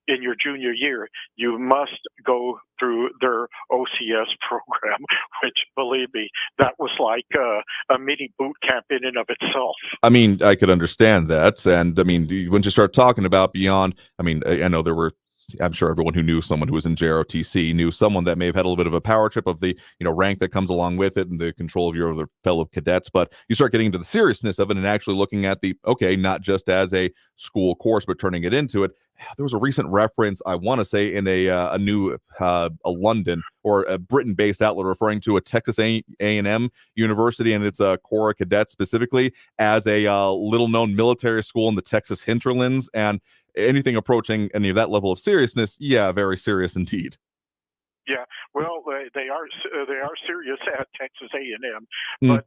in your junior year, you must go through their OCS program, which, believe me, that was like a mini boot camp in and of itself. I mean, I could understand that. And I mean, when you start talking about beyond, I mean, I know there were, I'm sure everyone who knew someone who was in JROTC knew someone that may have had a little bit of a power trip of the, rank that comes along with it and the control of your other fellow cadets. But you start getting into the seriousness of it and actually looking at not just as a school course, but turning it into it. There was a recent reference, I want to say, in a new a London or a Britain-based outlet referring to a Texas A&M university and its Corps of Cadets specifically as a little-known military school in the Texas hinterlands. And anything approaching any of that level of seriousness, yeah, very serious indeed. Yeah, well, they are serious at Texas A&M, but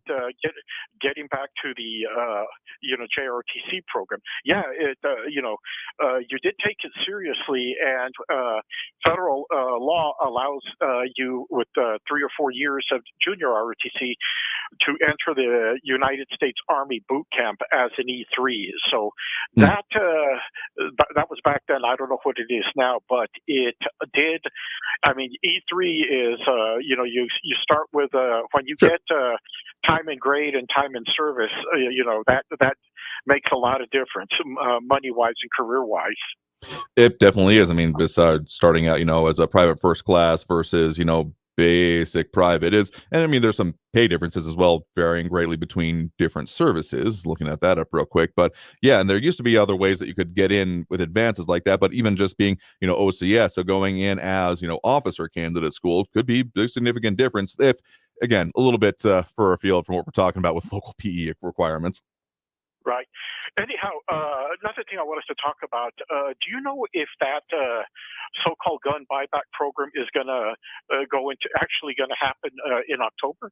getting back to the JROTC program, yeah, you did take it seriously, and federal law allows you with 3 or 4 years of junior ROTC to enter the United States Army boot camp as an E3. So that was back then. I don't know what it is now, but it did. I mean, E3 is you start with when you get time in grade and time in service, that makes a lot of difference money wise and career wise. It definitely is. I mean, besides starting out, as a private first class versus, basic private is, and I mean, there's some pay differences as well, varying greatly between different services, looking at that up real quick. But yeah, and there used to be other ways that you could get in with advances like that, but even just being, OCS, so going in as, officer candidate school could be a significant difference if, again, a little bit further afield from what we're talking about with local PE requirements. Right. Anyhow, another thing I want us to talk about, do you know if that so-called gun buyback program is going to actually going to happen in October?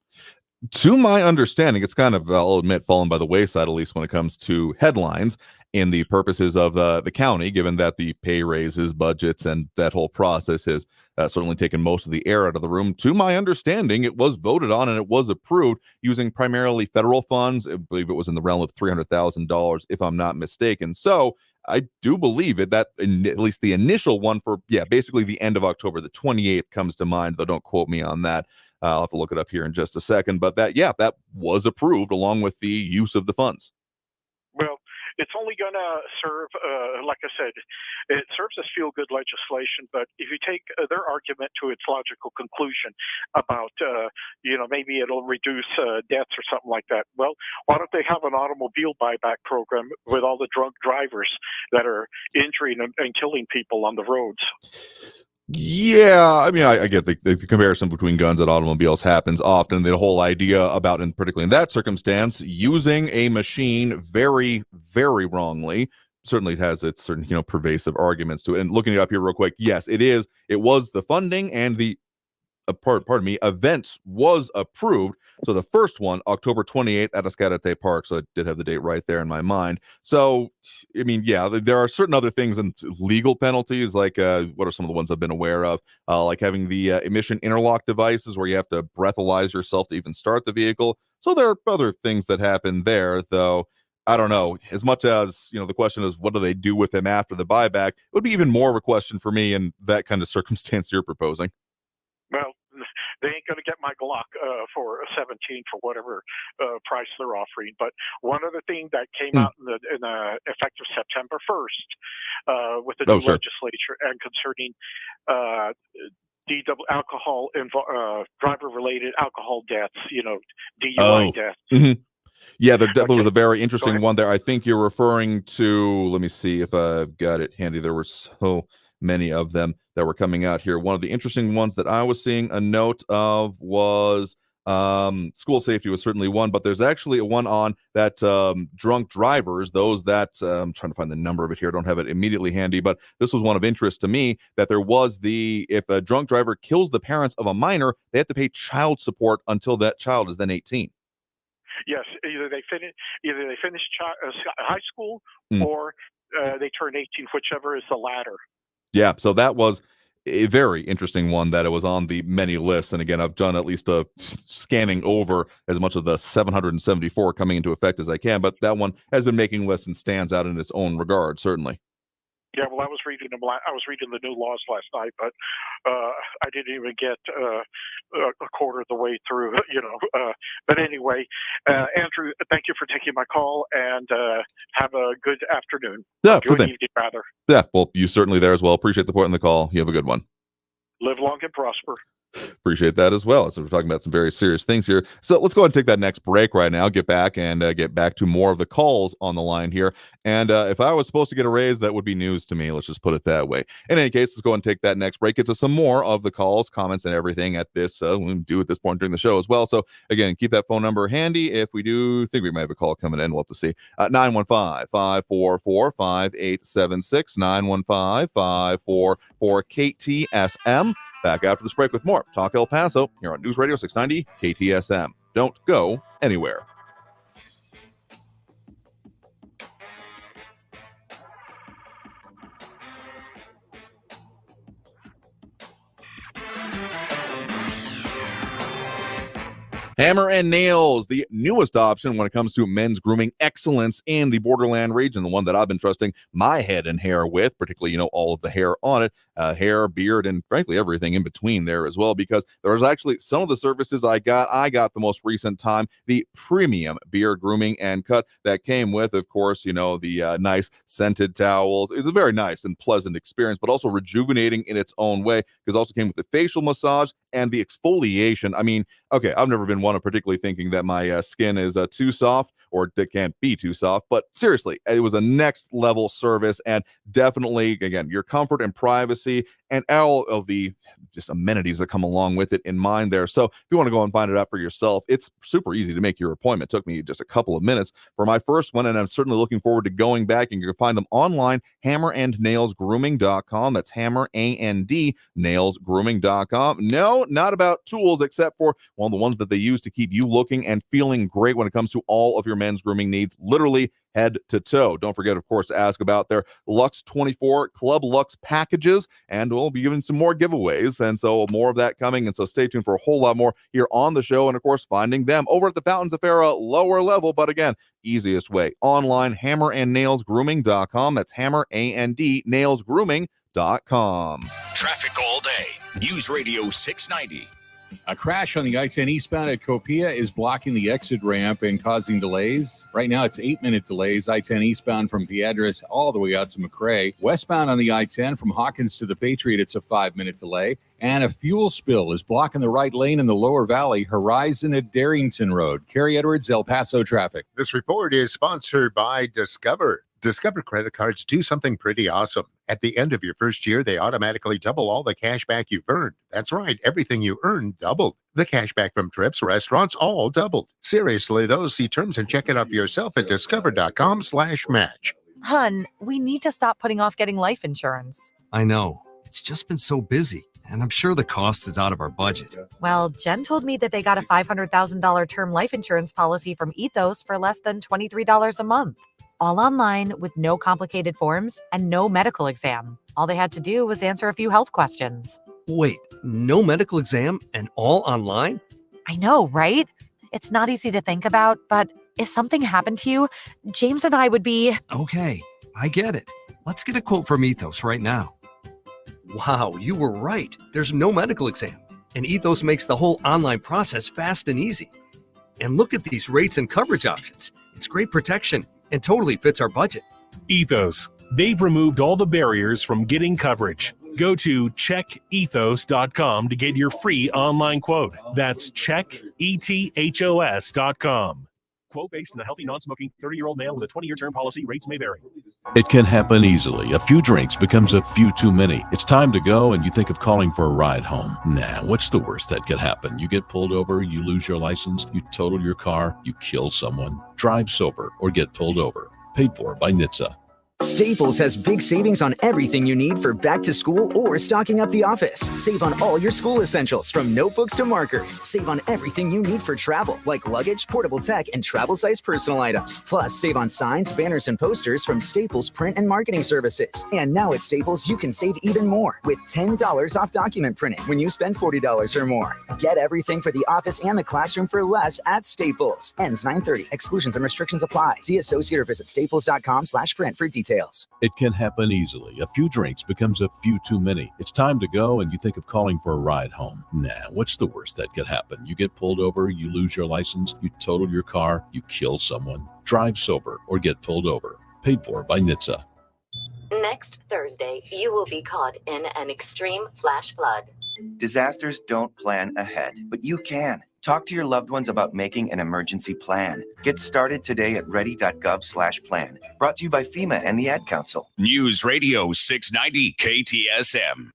To my understanding, it's kind of, I'll admit, fallen by the wayside, at least when it comes to headlines in the purposes of the county, given that the pay raises, budgets, and that whole process has certainly taken most of the air out of the room. To my understanding, it was voted on and it was approved using primarily federal funds. I believe it was in the realm of $300,000, if I'm not mistaken. So I do believe it, that at least the initial one for, basically the end of October, the 28th comes to mind, though don't quote me on that. I'll have to look it up here in just a second. But that was approved along with the use of the funds. Well, it's only going to serve, like I said, it serves as feel-good legislation. But if you take their argument to its logical conclusion about, maybe it'll reduce deaths or something like that. Well, why don't they have an automobile buyback program with all the drunk drivers that are injuring and killing people on the roads? Yeah, I mean, I get the comparison between guns and automobiles happens often. The whole idea about, and particularly in that circumstance, using a machine very, very wrongly certainly has its certain, pervasive arguments to it. And looking it up here real quick, yes, it is. It was the funding and the events was approved. So the first one, October 28th at Escalante Park. So I did have the date right there in my mind. So, I mean, yeah, there are certain other things and legal penalties, like what are some of the ones I've been aware of? Like having the emission interlock devices where you have to breathalyze yourself to even start the vehicle. So there are other things that happen there, though. I don't know. As much as, the question is, what do they do with him after the buyback? It would be even more of a question for me in that kind of circumstance you're proposing. Well, they ain't going to get my Glock for 17 for whatever price they're offering. But one other thing that came out in effective September 1st with the new legislature and concerning alcohol driver-related alcohol deaths, DUI deaths. Mm-hmm. Yeah, there definitely was a very interesting one there. I think you're referring to, let me see if I've got it handy. There were so many of them that were coming out here. One of the interesting ones that I was seeing a note of was school safety was certainly one, but there's actually a one on that drunk drivers, those that I'm trying to find the number of it here. I don't have it immediately handy, but this was one of interest to me, that there was if a drunk driver kills the parents of a minor, they have to pay child support until that child is then 18. Yes, either they finish high school or they turn 18, whichever is the latter. Yeah, so that was a very interesting one that it was on the many lists. And again, I've done at least a scanning over as much of the 774 coming into effect as I can, but that one has been making lists and stands out in its own regard, certainly. Yeah, well, I was reading the new laws last night, but I didn't even get a quarter of the way through. But anyway, Andrew, thank you for taking my call, and have a good afternoon. Yeah, Good sure evening, rather. Yeah, well, you certainly there as well. Appreciate the point in the call. You have a good one. Live long and prosper. Appreciate that as well. So we're talking about some very serious things here. So let's go ahead and take that next break right now. Get back to more of the calls on the line here. And if I was supposed to get a raise, that would be news to me. Let's just put it that way. In any case, let's go ahead and take that next break. Get to some more of the calls, comments, and everything at this. We'll do at this point during the show as well. So again, keep that phone number handy. If we do think we might have a call coming in, we'll have to see. 915-544-5876. 915-544-KTSM. Back after this break with more Talk El Paso here on News Radio 690 KTSM. Don't go anywhere. Hammer and Nails, the newest option when it comes to men's grooming excellence in the Borderland region, the one that I've been trusting my head and hair with, particularly, all of the hair on it, hair, beard, and frankly, everything in between there as well, because there was actually some of the services I got the most recent time, the premium beard grooming and cut that came with, of course, the nice scented towels. It was a very nice and pleasant experience, but also rejuvenating in its own way, because it also came with the facial massage and the exfoliation. I mean, okay, I've never been one of particularly thinking that my skin is too soft or that can't be too soft, but seriously, it was a next level service, and definitely, again, your comfort and privacy and all of the just amenities that come along with it in mind there. So if you want to go and find it out for yourself, it's super easy to make your appointment. It took me just a couple of minutes for my first one, and I'm certainly looking forward to going back. And you can find them online, hammerandnailsgrooming.com. That's hammer, A-N-D, nailsgrooming.com. No, not about tools, except for, well, the ones that they use to keep you looking and feeling great when it comes to all of your men's grooming needs, literally head to toe. Don't forget, of course, to ask about their Lux 24 Club Lux packages, and we'll be giving some more giveaways, and so more of that coming, and so stay tuned for a whole lot more here on the show, and of course, finding them over at the Fountains of Farah lower level, but again, easiest way, online, hammerandnailsgrooming.com. That's hammer, A-N-D, nailsgrooming.com. Traffic all day. News Radio 690. A crash on the I-10 eastbound at Copia is blocking the exit ramp and causing delays. Right now, it's 8-minute delays. I-10 eastbound from Piedras all the way out to McRae. Westbound on the I-10 from Hawkins to the Patriot, it's a 5-minute delay. And a fuel spill is blocking the right lane in the lower valley, Horizon at Darrington Road. Kerry Edwards, El Paso traffic. This report is sponsored by Discover. Discover credit cards do something pretty awesome. At the end of your first year, they automatically double all the cash back you've earned. That's right, everything you earned doubled. The cash back from trips, restaurants, all doubled. Seriously, though, see terms and check it out for yourself at discover.com/match. Hun, we need to stop putting off getting life insurance. I know. It's just been so busy, and I'm sure the cost is out of our budget. Well, Jen told me that they got a $500,000 term life insurance policy from Ethos for less than $23 a month. All online with no complicated forms and no medical exam. All they had to do was answer a few health questions. Wait, no medical exam and all online? I know, right? It's not easy to think about, but if something happened to you, James and I would be... Okay, I get it. Let's get a quote from Ethos right now. Wow, you were right. There's no medical exam, and Ethos makes the whole online process fast and easy. And look at these rates and coverage options. It's great protection and totally fits our budget. Ethos. They've removed all the barriers from getting coverage. Go to checkethos.com to get your free online quote. That's checkethos.com. Quote based on a healthy, non-smoking 30-year-old male with a 20-year term policy. Rates may vary. It can happen easily. A few drinks becomes a few too many. It's time to go, and you think of calling for a ride home. Nah, what's the worst that could happen? You get pulled over, you lose your license, you total your car, you kill someone. Drive sober or get pulled over. Paid for by NHTSA. Staples has big savings on everything you need for back to school or stocking up the office. Save on all your school essentials from notebooks to markers. Save on everything you need for travel, like luggage, portable tech, and travel-size personal items. Plus, save on signs, banners, and posters from Staples print and marketing services. And now at Staples, you can save even more with $10 off document printing when you spend $40 or more. Get everything for the office and the classroom for less at Staples. Ends 9/30. Exclusions and restrictions apply. See associate or visit staples.com/print for details. It can happen easily. A few drinks becomes a few too many. It's time to go and you think of calling for a ride home. Nah, what's the worst that could happen? You get pulled over, you lose your license, you total your car, you kill someone. Drive sober or get pulled over. Paid for by NHTSA. Next Thursday, you will be caught in an extreme flash flood. Disasters don't plan ahead, but you can. Talk to your loved ones about making an emergency plan. Get started today at ready.gov/plan. Brought to you by FEMA and the Ad Council. News Radio 690 KTSM.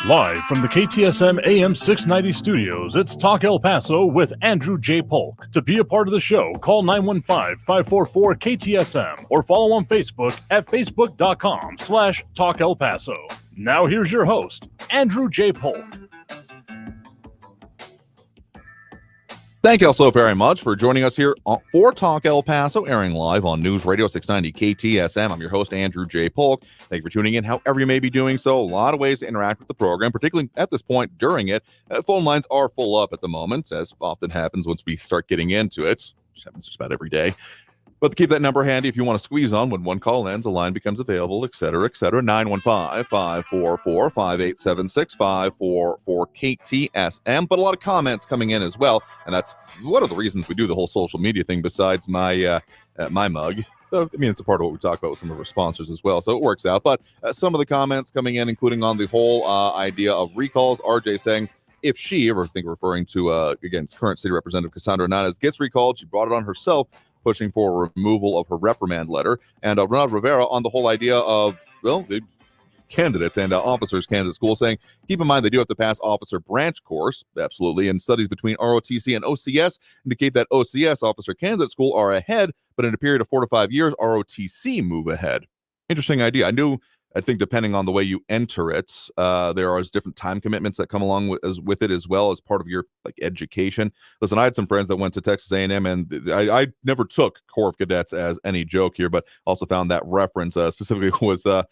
Live from the KTSM AM 690 studios, it's Talk El Paso with Andrew J. Polk. To be a part of the show, call 915-544-KTSM or follow on Facebook at facebook.com/Talk El Paso. Now here's your host, Andrew J. Polk. Thank you all so very much for joining us here for Talk El Paso, airing live on News Radio 690 KTSM. I'm your host, Andrew J. Polk. Thank you for tuning in, however you may be doing so. A lot of ways to interact with the program, particularly at this point during it. Phone lines are full up at the moment, as often happens once we start getting into it, which happens just about every day. But to keep that number handy, if you want to squeeze on when one call ends, a line becomes available, et cetera, 915-544-5876-544-KTSM. But a lot of comments coming in as well, and that's one of the reasons we do the whole social media thing besides my mug. I mean, it's a part of what we talk about with some of our sponsors as well, so it works out. But some of the comments coming in, including on the whole idea of recalls, RJ saying, if she, or I think referring to, again, current city representative Cassandra Hernandez, gets recalled, she brought it on herself, pushing for removal of her reprimand letter. And Ronald Rivera on the whole idea of, well, the candidates and officers candidate school, saying, keep in mind they do have to pass officer branch course, absolutely, and studies between ROTC and OCS indicate that OCS, officer candidate school, are ahead, but in a period of 4 to 5 years, ROTC move ahead. Interesting idea. I think depending on the way you enter it, there are different time commitments that come along with it as well as part of your education. Listen, I had some friends that went to Texas A&M, and I never took Corps of Cadets as any joke here, but also found that reference specifically was a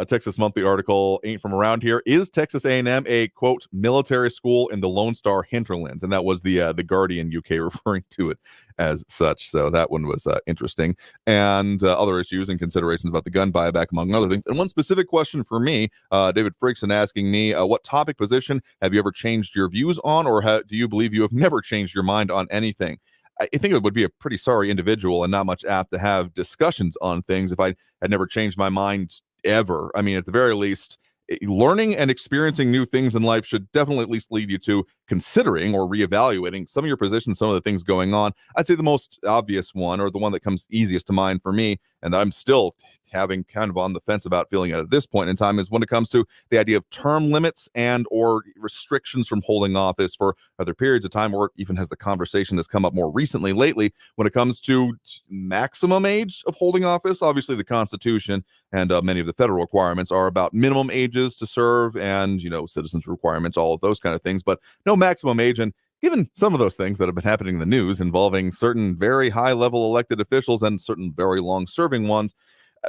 Texas Monthly article, Ain't From Around Here. Is Texas A&M a, quote, military school in the Lone Star hinterlands? And that was the Guardian UK referring to it as such. So that one was interesting. And other issues and considerations about the gun buyback, among other things. And one specific question for me, David Frickson asking me, what topic position have you ever changed your views on, or do you believe you have never changed your mind on anything? I think it would be a pretty sorry individual and not much apt to have discussions on things if I had never changed my mind ever. I mean, at the very least, learning and experiencing new things in life should definitely at least lead you to considering or reevaluating some of your positions, some of the things going on. I'd say the most obvious one, or the one that comes easiest to mind for me, and that I'm still having kind of on the fence about feeling at this point in time, is when it comes to the idea of term limits and or restrictions from holding office for other periods of time, or even has the conversation that's come up more recently lately when it comes to maximum age of holding office. Obviously, the Constitution and many of the federal requirements are about minimum ages to serve and, citizens requirements, all of those kind of things, but no maximum age. And given some of those things that have been happening in the news involving certain very high-level elected officials and certain very long-serving ones,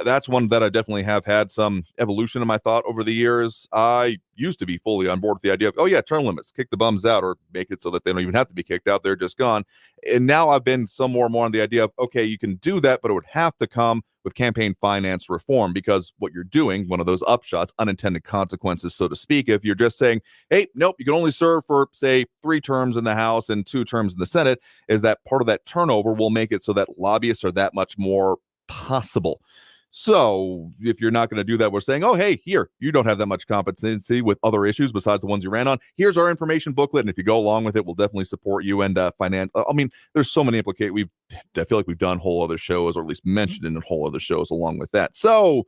that's one that I definitely have had some evolution in my thought over the years. I used to be fully on board with the idea of, oh yeah, term limits, kick the bums out, or make it so that they don't even have to be kicked out, they're just gone. And now I've been some more on the idea of, okay, you can do that, but it would have to come with campaign finance reform, because what you're doing, one of those upshots, unintended consequences, so to speak, if you're just saying, hey, nope, you can only serve for, say, 3 terms in the House and 2 terms in the Senate, is that part of that turnover will make it so that lobbyists are that much more possible. So if you're not going to do that, we're saying, oh, hey, here, you don't have that much competency with other issues besides the ones you ran on. Here's our information booklet. And if you go along with it, we'll definitely support you and finance. I mean, there's so many implications. I feel like we've done whole other shows, or at least mentioned in whole other shows along with that. So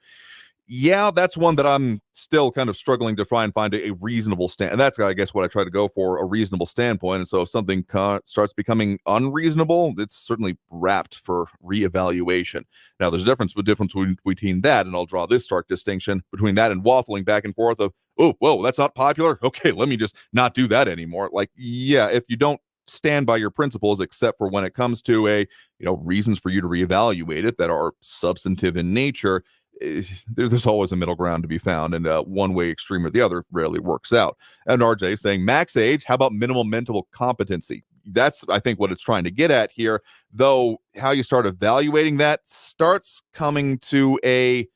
Yeah, that's one that I'm still kind of struggling to try and find a reasonable stand. And that's, I guess, what I try to go for, a reasonable standpoint. And so if something starts becoming unreasonable, it's certainly wrapped for reevaluation. Now, there's a difference between that, and I'll draw this stark distinction between that and waffling back and forth of, oh, whoa, that's not popular. Okay, let me just not do that anymore. Like, yeah, if you don't stand by your principles, except for when it comes to reasons for you to reevaluate it that are substantive in nature, there's always a middle ground to be found, and one way extreme or the other rarely works out. And RJ saying max age, how about minimum mental competency? That's, I think, what it's trying to get at here, though how you start evaluating that starts coming to a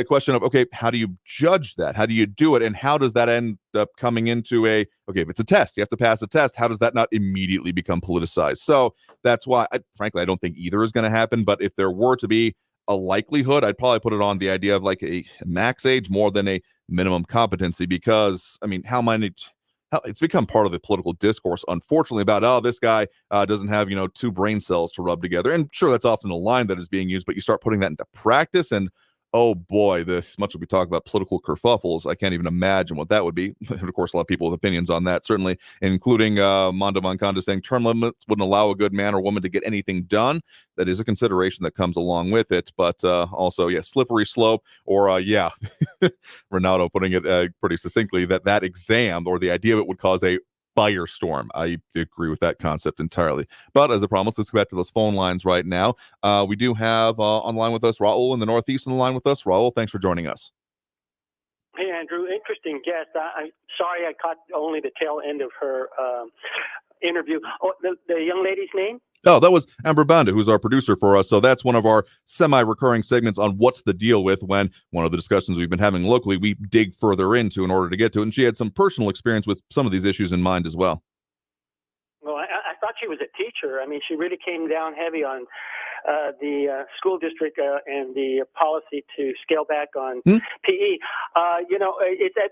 question of, okay, how do you judge that? How do you do it? And how does that end up coming into okay, if it's a test, you have to pass the test. How does that not immediately become politicized? So that's why, frankly, I don't think either is going to happen. But if there were to be a likelihood, I'd probably put it on the idea of like a max age more than a minimum competency, because I mean, it's become part of the political discourse, unfortunately, about, this guy doesn't have, 2 brain cells to rub together. And sure, that's often a line that is being used, but you start putting that into practice, and oh boy, as much as we talk about political kerfuffles, I can't even imagine what that would be. And of course, a lot of people with opinions on that, certainly, including Mondo Monconda saying term limits wouldn't allow a good man or woman to get anything done. That is a consideration that comes along with it. But also, yeah, slippery slope, or Ronaldo putting it pretty succinctly, that exam or the idea of it would cause a firestorm. I agree with that concept entirely. But as I promised, let's go back to those phone lines right now. We do have online with us Raul in the Northeast on the line with us. Raul, thanks for joining us. Hey, Andrew. Interesting guest. I'm sorry I caught only the tail end of her interview. Oh, the young lady's name? Oh, that was Amber Banda, who's our producer for us. So that's one of our semi-recurring segments on what's the deal with, when one of the discussions we've been having locally, we dig further into in order to get to it. And she had some personal experience with some of these issues in mind as well. Well, I thought she was a teacher. I mean, she really came down heavy on the school district and the policy to scale back on PE.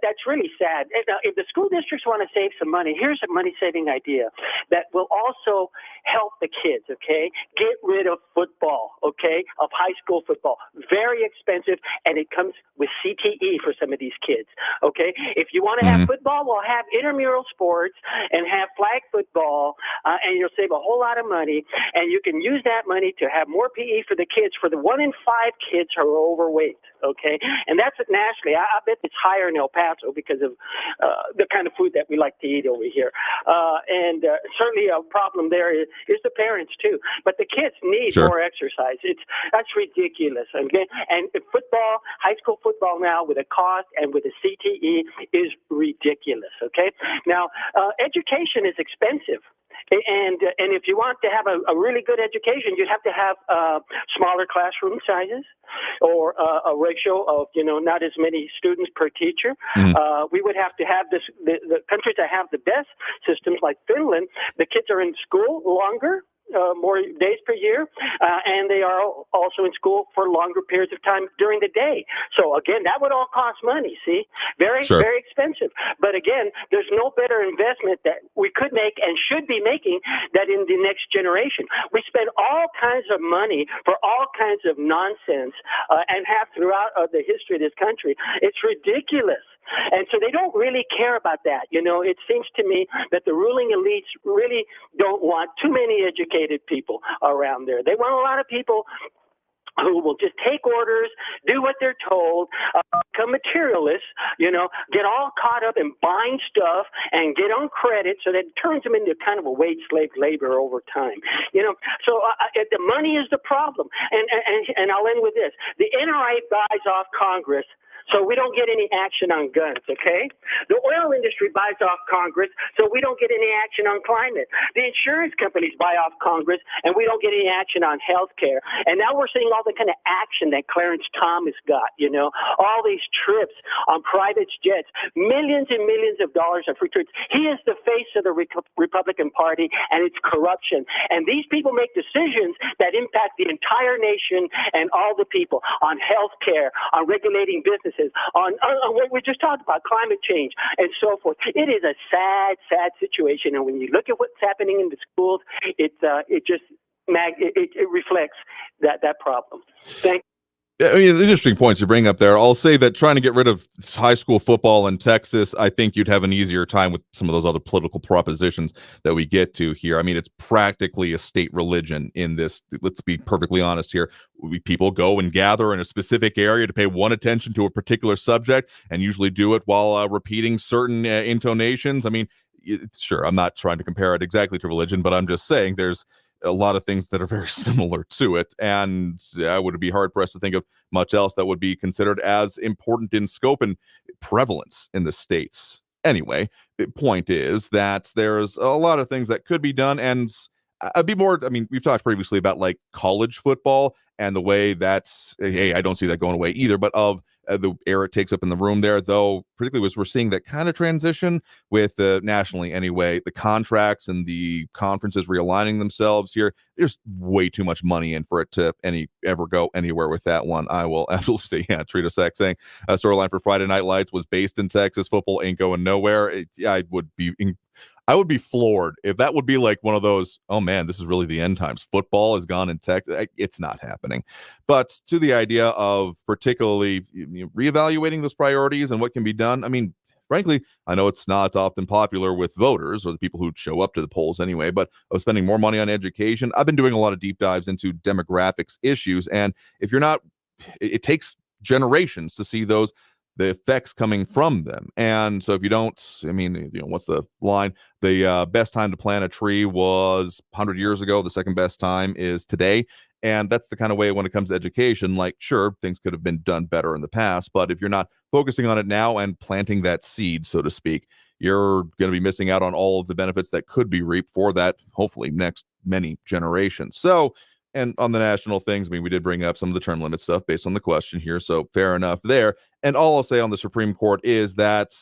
That's really sad. If the school districts want to save some money, here's a money-saving idea that will also help the kids, okay? Get rid of football, okay, of high school football. Very expensive, and it comes with CTE for some of these kids, okay? If you want to have football, we'll have intramural sports and have flag football, and you'll save a whole lot of money, and you can use that money to have more PE for the kids, for the 1 in 5 kids who are overweight, okay? And that's it nationally. I bet it's higher in El Paso because of the kind of food that we like to eat over here. And certainly a problem there is the parents too. But the kids need more exercise. That's ridiculous, okay? And football, high school football now with a cost and with a CTE is ridiculous, okay? Now, education is expensive. And if you want to have a really good education, you have to have smaller classroom sizes, or a ratio of not as many students per teacher. We would have to have the countries that have the best systems, like Finland. The kids are in school longer. More days per year, and they are also in school for longer periods of time during the day. So again, that would all cost money, see? Very expensive. But again, there's no better investment that we could make and should be making that in the next generation. We spend all kinds of money for all kinds of nonsense, and have throughout the history of this country. It's ridiculous. And so they don't really care about that. It seems to me that the ruling elites really don't want too many educated people around there. They want a lot of people who will just take orders, do what they're told, become materialists, get all caught up in buying stuff and get on credit, so that it turns them into kind of a wage slave labor over time. So the money is the problem. And I'll end with this. The NRA buys off Congress, so we don't get any action on guns, okay? The oil industry buys off Congress, so we don't get any action on climate. The insurance companies buy off Congress, and we don't get any action on health care. And now we're seeing all the kind of action that Clarence Thomas got, all these trips on private jets, millions and millions of dollars of free trips. He is the face of the Republican Party, and it's corruption. And these people make decisions that impact the entire nation and all the people, on health care, on regulating businesses, on what we just talked about, climate change, and so forth. It is a sad, sad situation. And when you look at what's happening in the schools, it reflects that problem. Thank you. I mean, interesting points you bring up there. I'll say that trying to get rid of high school football in Texas, I think you'd have an easier time with some of those other political propositions that we get to here. I mean, it's practically a state religion in this. Let's be perfectly honest here. People go and gather in a specific area to pay one attention to a particular subject and usually do it while repeating certain intonations. I mean, sure, I'm not trying to compare it exactly to religion, but I'm just saying there's a lot of things that are very similar to it, and I would be hard pressed to think of much else that would be considered as important in scope and prevalence in the states. Anyway, the point is that there's a lot of things that could be done, and I'd be more. I mean, we've talked previously about like college football and the way that's. Hey, I don't see that going away either, but of the air it takes up in the room there, though, particularly as we're seeing that kind of transition with nationally anyway, the contracts and the conferences realigning themselves here. There's way too much money in for it to ever go anywhere with that one. I will absolutely say, yeah, Trita Sack saying a storyline for Friday Night Lights was based in Texas. Football ain't going nowhere. I would be floored if that would be like one of those, oh man, this is really the end times. Football is gone in Texas. It's not happening. But to the idea of particularly reevaluating those priorities and what can be done, I mean, frankly, I know it's not often popular with voters or the people who show up to the polls anyway, but of spending more money on education. I've been doing a lot of deep dives into demographics issues. And if you're not, it takes generations to see the effects coming from them. And so if you don't, I mean, what's the line? The best time to plant a tree was 100 years ago. The second best time is today. And that's the kind of way when it comes to education, like, sure, things could have been done better in the past, but if you're not focusing on it now and planting that seed, so to speak, you're going to be missing out on all of the benefits that could be reaped for that, hopefully, next many generations. So, and on the national things, I mean, we did bring up some of the term limit stuff based on the question here, so fair enough there. And all I'll say on the Supreme Court is that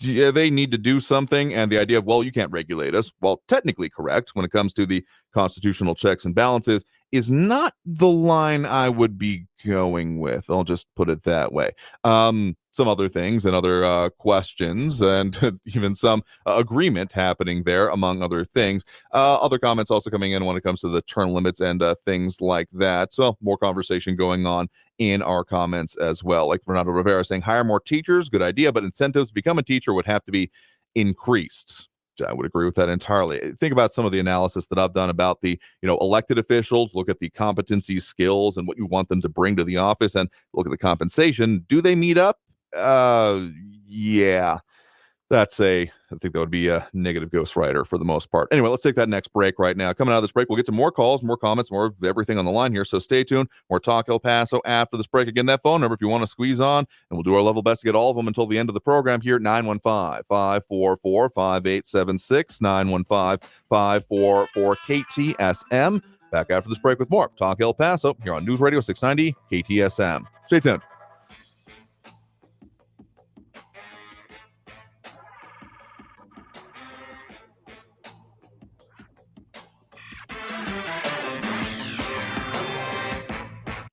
they need to do something, and the idea of, well, you can't regulate us, well, technically correct when it comes to the constitutional checks and balances, is not the line I would be going with. I'll just put it that way. Some other things and other questions and even some agreement happening there, among other things. Other comments also coming in when it comes to the term limits and things like that. So more conversation going on in our comments as well. Like Renato Rivera saying, hire more teachers, good idea, but incentives to become a teacher would have to be increased. I would agree with that entirely. Think about some of the analysis that I've done about the, elected officials. Look at the competency, skills, and what you want them to bring to the office, and look at the compensation. Do they meet up? Yeah. I think that would be a negative ghostwriter for the most part. Anyway, let's take that next break right now. Coming out of this break, we'll get to more calls, more comments, more of everything on the line here. So stay tuned. More Talk El Paso after this break. Again, that phone number if you want to squeeze on, and we'll do our level best to get all of them until the end of the program here. 915-544-5876, 915-544-KTSM. Back after this break with more Talk El Paso here on News Radio 690 KTSM. Stay tuned.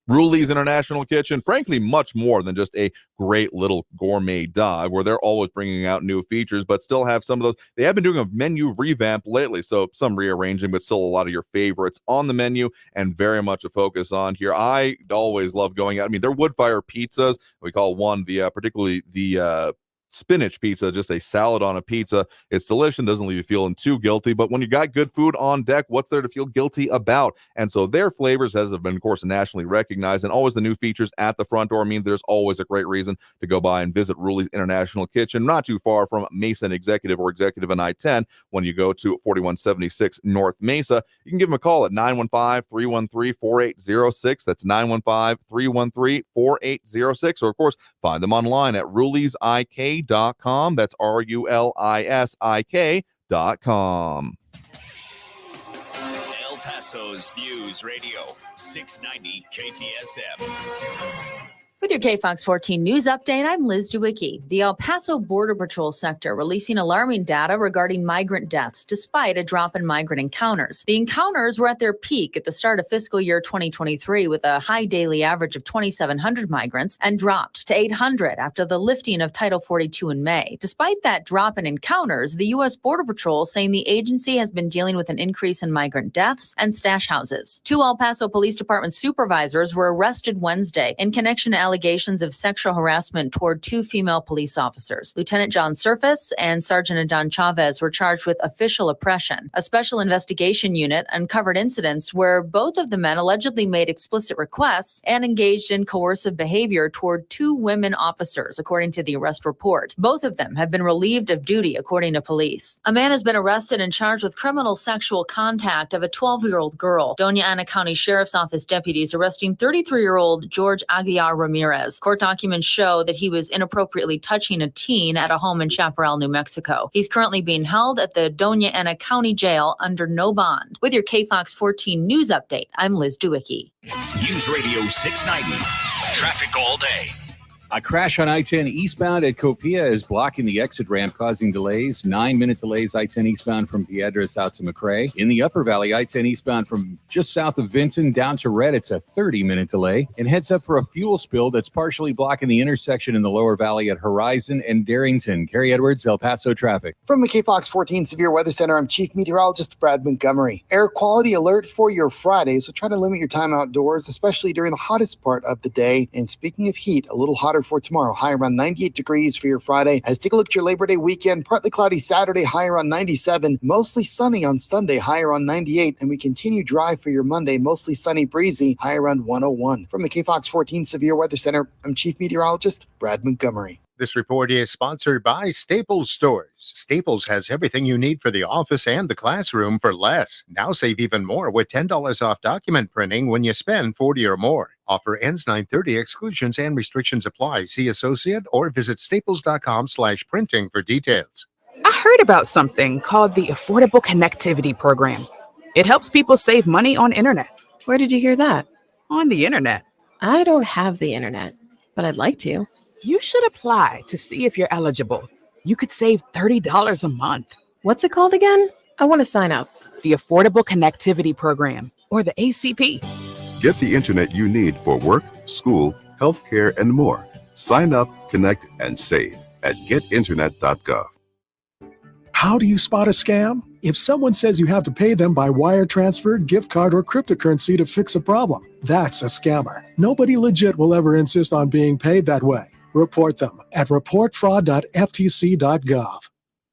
Ruli's International Kitchen, frankly, much more than just a great little gourmet dive where they're always bringing out new features, but still have some of those. They have been doing a menu revamp lately, so some rearranging, but still a lot of your favorites on the menu and very much a focus on here. I always love going out. I mean, their wood fire pizzas, we call one particularly the spinach pizza, just a salad on a pizza. It's delicious, doesn't leave you feeling too guilty, but when you got good food on deck, what's there to feel guilty about? And so their flavors, as have been, of course, nationally recognized, and always the new features at the front door mean there's always a great reason to go by and visit Ruli's International Kitchen, not too far from Mason Executive or Executive and I-10 when you go to 4176 North Mesa. You can give them a call at 915-313-4806. That's 915-313-4806. Or, of course, find them online at rulisik.com. That's RULISIK.com. El Paso's News Radio 690 KTSM. With your KFOX 14 news update, I'm Liz Dewicki. The El Paso Border Patrol sector releasing alarming data regarding migrant deaths despite a drop in migrant encounters. The encounters were at their peak at the start of fiscal year 2023 with a high daily average of 2,700 migrants and dropped to 800 after the lifting of Title 42 in May. Despite that drop in encounters, the U.S. Border Patrol saying the agency has been dealing with an increase in migrant deaths and stash houses. 2 El Paso Police Department supervisors were arrested Wednesday in connection to allegations of sexual harassment toward 2 female police officers. Lieutenant John Surface and Sergeant Adon Chavez were charged with official oppression. A special investigation unit uncovered incidents where both of the men allegedly made explicit requests and engaged in coercive behavior toward 2 women officers, according to the arrest report. Both of them have been relieved of duty, according to police. A man has been arrested and charged with criminal sexual contact of a 12-year-old girl. Doña Ana County Sheriff's Office deputies arresting 33-year-old George Aguiar Ramirez. Court documents show that he was inappropriately touching a teen at a home in Chaparral, New Mexico. He's currently being held at the Doña Ana County Jail under no bond. With your KFOX 14 news update, I'm Liz Dewicki. News Radio 690. Traffic all day. A crash on I-10 eastbound at Copia is blocking the exit ramp, causing delays. 9-minute delays I-10 eastbound from Piedras out to McRae. In the Upper Valley, I-10 eastbound from just south of Vinton down to Red, it's a 30-minute delay. And heads up for a fuel spill that's partially blocking the intersection in the Lower Valley at Horizon and Darrington. Carrie Edwards, El Paso traffic. From the KFOX 14 Severe Weather Center, I'm Chief Meteorologist Brad Montgomery. Air quality alert for your Friday, so try to limit your time outdoors, especially during the hottest part of the day. And speaking of heat, a little hotter for tomorrow, high around 98 degrees for your Friday. As take a look at your Labor Day weekend, partly cloudy Saturday, high around 97, mostly sunny on Sunday, high around 98, and we continue dry for your Monday, mostly sunny, breezy, high around 101. From the KFOX 14 Severe Weather Center, I'm Chief Meteorologist Brad Montgomery. This report is sponsored by Staples Stores. Staples has everything you need for the office and the classroom for less. Now save even more with $10 off document printing when you spend $40 or more. Offer ends 9/30. Exclusions and restrictions apply. See associate or visit staples.com/printing for details. I heard about something called the Affordable Connectivity Program. It helps people save money on internet. Where did you hear that? On the internet. I don't have the internet, but I'd like to. You should apply to see if you're eligible. You could save $30 a month. What's it called again? I want to sign up. The Affordable Connectivity Program, or the ACP. Get the internet you need for work, school, healthcare, and more. Sign up, connect, and save at getinternet.gov. How do you spot a scam? If someone says you have to pay them by wire transfer, gift card, or cryptocurrency to fix a problem, that's a scammer. Nobody legit will ever insist on being paid that way. Report them at reportfraud.ftc.gov.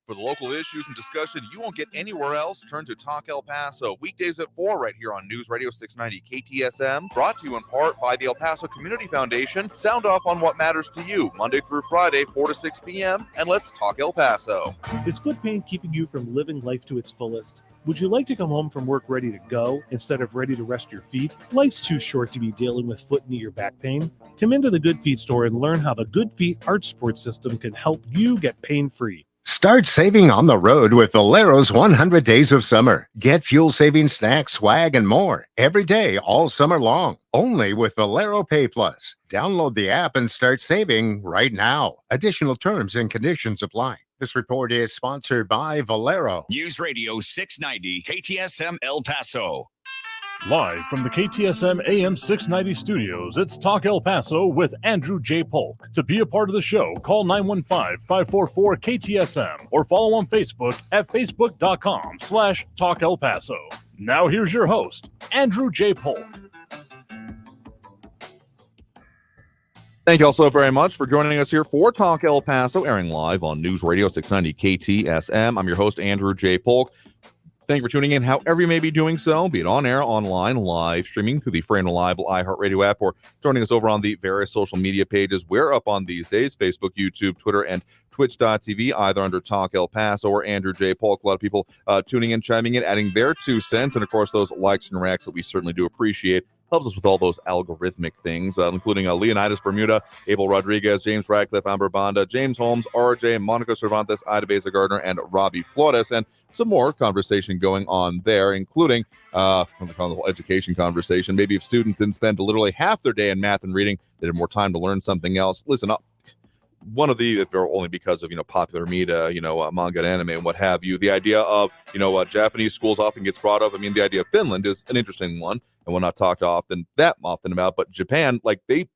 For the local issues and discussion you won't get anywhere else, turn to Talk El Paso, weekdays at 4 right here on News Radio 690 KTSM, brought to you in part by the El Paso Community Foundation. Sound off on what matters to you, Monday through Friday, 4 to 6 p.m., and let's talk El Paso. Is foot pain keeping you from living life to its fullest? Would you like to come home from work ready to go instead of ready to rest your feet? Life's too short to be dealing with foot, knee, or back pain. Come into the Good Feet store and learn how the Good Feet Arch Support System can help you get pain-free. Start saving on the road with Valero's 100 Days of Summer. Get fuel-saving snacks, swag, and more every day all summer long. Only with Valero Pay Plus. Download the app and start saving right now. Additional terms and conditions apply. This report is sponsored by Valero. News Radio 690 KTSM El Paso. Live from the KTSM AM 690 studios, it's Talk El Paso with Andrew J. Polk. To be a part of the show, call 915-544-KTSM or follow on Facebook at facebook.com/Talk El Paso. Now here's your host, Andrew J. Polk. Thank you all so very much for joining us here for Talk El Paso, airing live on News Radio 690 KTSM. I'm your host, Andrew J. Polk. Thank you for tuning in, however you may be doing so, be it on air, online, live streaming through the free and reliable iHeartRadio app, or joining us over on the various social media pages we're up on these days, Facebook, YouTube, Twitter, and Twitch.tv, either under Talk El Paso or Andrew J. Polk. A lot of people tuning in, chiming in, adding their 2 cents, and of course those likes and reacts that we certainly do appreciate. Helps us with all those algorithmic things, including Leonidas Bermuda, Abel Rodriguez, James Radcliffe, Amber Banda, James Holmes, RJ, Monica Cervantes, Ida Beza Gardner, and Robbie Flores, and some more conversation going on there, including the whole education conversation. Maybe if students didn't spend literally half their day in math and reading, They had more time to learn something else. Listen, one of the, if they're only because of, popular media, manga and anime and what have you, the idea of, Japanese schools often gets brought up. I mean, the idea of Finland is an interesting one, and we'll not talk that often about, but Japan,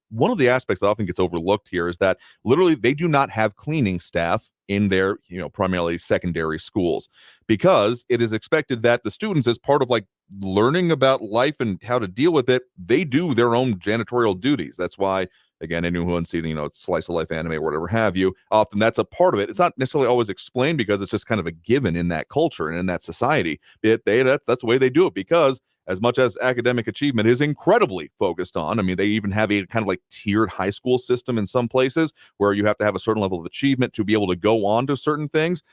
one of the aspects that often gets overlooked here is that literally they do not have cleaning staff in their, primarily secondary schools, because it is expected that the students, as part of learning about life and how to deal with it, they do their own janitorial duties. That's why, again, anyone who hasn't seen, it's slice of life anime or whatever have you, often that's a part of it. It's not necessarily always explained because it's just kind of a given in that culture and in that society. That's the way they do it, because as much as academic achievement is incredibly focused on, I mean, they even have a kind of tiered high school system in some places where you have to have a certain level of achievement to be able to go on to certain things.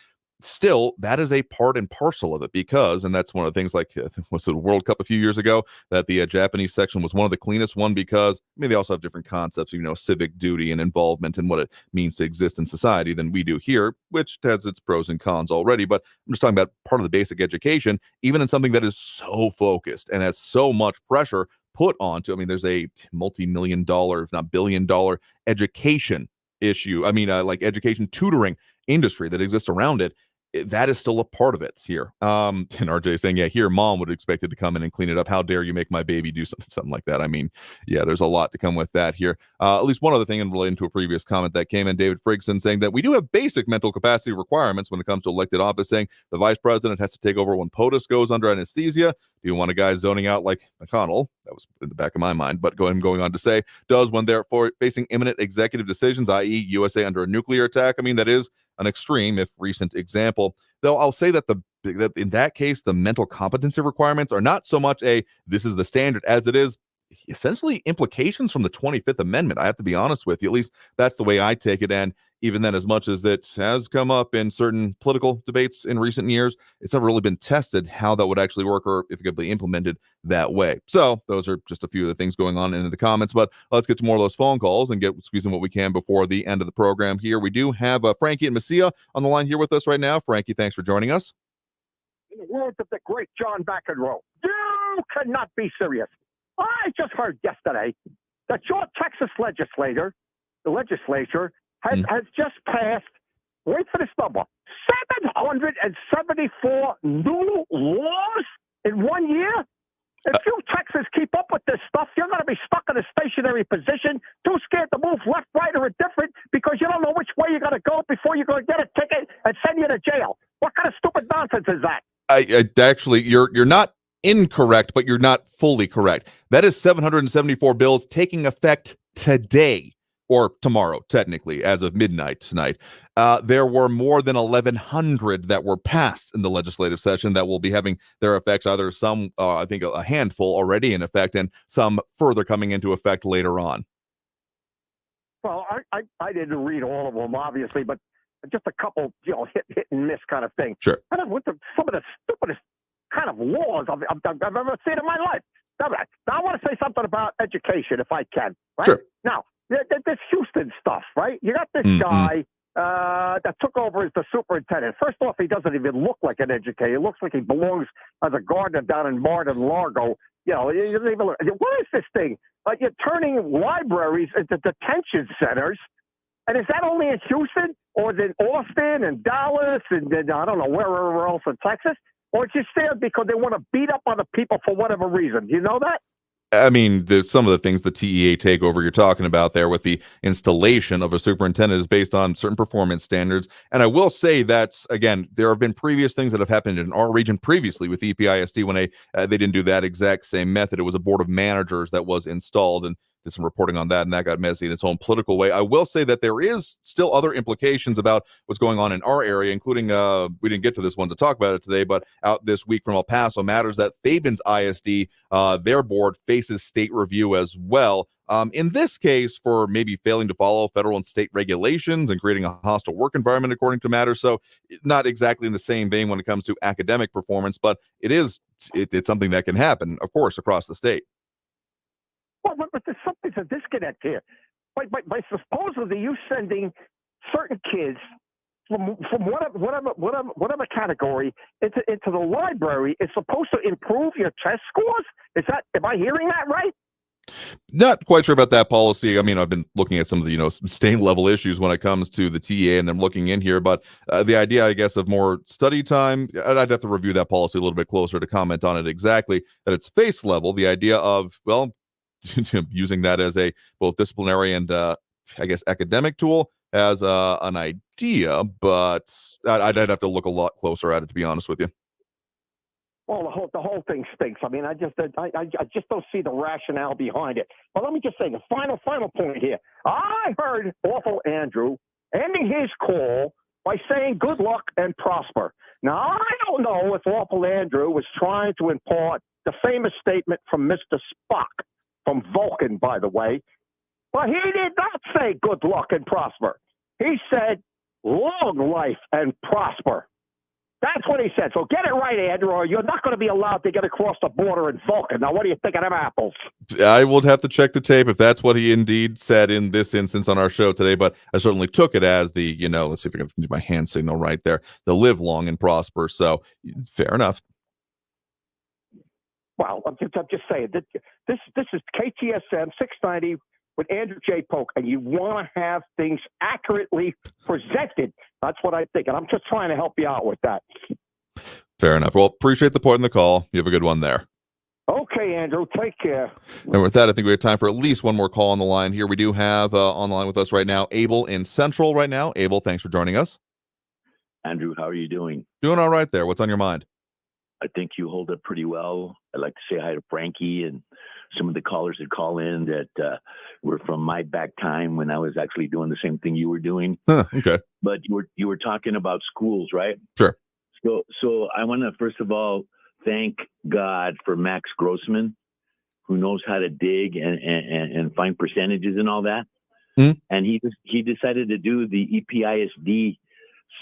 Still, that is a part and parcel of it, because, and that's one of the things, was the World Cup a few years ago, that the Japanese section was one of the cleanest one, because they also have different concepts of, civic duty and involvement and what it means to exist in society than we do here, which has its pros and cons already. But I'm just talking about part of the basic education, even in something that is so focused and has so much pressure put onto. I mean, there's a multi-million-dollar, if not billion-dollar education issue. I mean, education tutoring industry that exists around it. That is still a part of it here. And RJ saying, yeah, here mom would expect it to come in and clean it up. How dare you make my baby do something like that? I mean, yeah, there's a lot to come with that here. At least one other thing in relation to a previous comment that came in, David Frigson saying that we do have basic mental capacity requirements when it comes to elected office, saying the vice president has to take over when POTUS goes under anesthesia. Do you want a guy zoning out like McConnell? That was in the back of my mind, but going on to say, does when they're facing imminent executive decisions, i.e. USA under a nuclear attack? I mean, that is an extreme, if recent example. Though I'll say that that in that case, the mental competency requirements are not so much this is the standard as it is essentially implications from the 25th Amendment. I have to be honest with you. At least that's the way I take it. And even then, as much as that has come up in certain political debates in recent years, it's never really been tested how that would actually work or if it could be implemented that way. So those are just a few of the things going on in the comments, but let's get to more of those phone calls and squeeze in what we can before the end of the program here. We do have Frankie and Messia on the line here with us right now. Frankie, thanks for joining us. In the words of the great John McEnroe, you cannot be serious. I just heard yesterday that your Texas legislature has just passed, wait for this number, 774 new laws in 1 year? If you Texans keep up with this stuff, you're going to be stuck in a stationary position, too scared to move left, right, or indifferent because you don't know which way you're going to go before you're going to get a ticket and send you to jail. What kind of stupid nonsense is that? Actually, you're not incorrect, but you're not fully correct. That is 774 bills taking effect today, or tomorrow, technically, as of midnight tonight. There were more than 1,100 that were passed in the legislative session that will be having their effects, either some, I think a handful already in effect, and some further coming into effect later on. Well, I didn't read all of them, obviously, but just a couple, hit and miss kind of thing. Sure. I don't know what some of the stupidest kind of laws I've ever seen in my life. Now, I want to say something about education, if I can. Right? Sure. Now, this Houston stuff, right? You got this guy that took over as the superintendent. First off, he doesn't even look like an educator. He looks like he belongs as a gardener down in Mar-a-Lago. He doesn't even look. What is this thing? Like, you're turning libraries into detention centers. And is that only in Houston, or is it Austin and Dallas and I don't know, wherever else in Texas? Or it's just there because they want to beat up other people for whatever reason. Do you know that? I mean, some of the things the TEA takeover you're talking about there with the installation of a superintendent is based on certain performance standards. And I will say that, again, there have been previous things that have happened in our region previously with EPISD when they didn't do that exact same method. It was a board of managers that was installed, and did some reporting on that, and that got messy in its own political way. I will say that there is still other implications about what's going on in our area, including, we didn't get to this one to talk about it today, but out this week from El Paso matters that Fabens ISD, their board faces state review as well. In this case, for maybe failing to follow federal and state regulations and creating a hostile work environment, according to matters. So not exactly in the same vein when it comes to academic performance, but it's something that can happen, of course, across the state. Well, but there's something to disconnect here. By supposedly you sending certain kids from whatever category into the library is supposed to improve your test scores? Am I hearing that right? Not quite sure about that policy. I mean, I've been looking at some of the, stain level issues when it comes to the TA and then looking in here. But the idea, I guess, of more study time, I'd have to review that policy a little bit closer to comment on it exactly. At its face level, the idea of, well, using that as a both disciplinary and, I guess, academic tool as an idea. But I'd have to look a lot closer at it, to be honest with you. Well, the whole thing stinks. I mean, I just don't see the rationale behind it. But let me just say the final point here. I heard Awful Andrew ending his call by saying good luck and prosper. Now, I don't know if Awful Andrew was trying to impart the famous statement from Mr. Spock, from Vulcan, by the way. But he did not say good luck and prosper. He said long life and prosper. That's what he said. So get it right, Andrew, or you're not going to be allowed to get across the border in Vulcan. Now, what do you think of them apples? I will have to check the tape if that's what he indeed said in this instance on our show today, but I certainly took it as the, let's see if I can do my hand signal right there, the live long and prosper. So fair enough. Well, I'm just saying, this is KTSM 690 with Andrew J. Polk, and you want to have things accurately presented. That's what I think, and I'm just trying to help you out with that. Fair enough. Well, appreciate the point in the call. You have a good one there. Okay, Andrew, take care. And with that, I think we have time for at least one more call on the line here. We do have on the line with us right now, Abel in Central right now. Abel, thanks for joining us. Andrew, how are you doing? Doing all right there. What's on your mind? I think you hold up pretty well. I'd like to say hi to Frankie and some of the callers that call in that were from my back time when I was actually doing the same thing you were doing. Okay. But you were talking about schools, right? Sure. So I want to first of all thank God for Max Grossman, who knows how to dig and find percentages and all that. Mm-hmm. And he decided to do the EPISD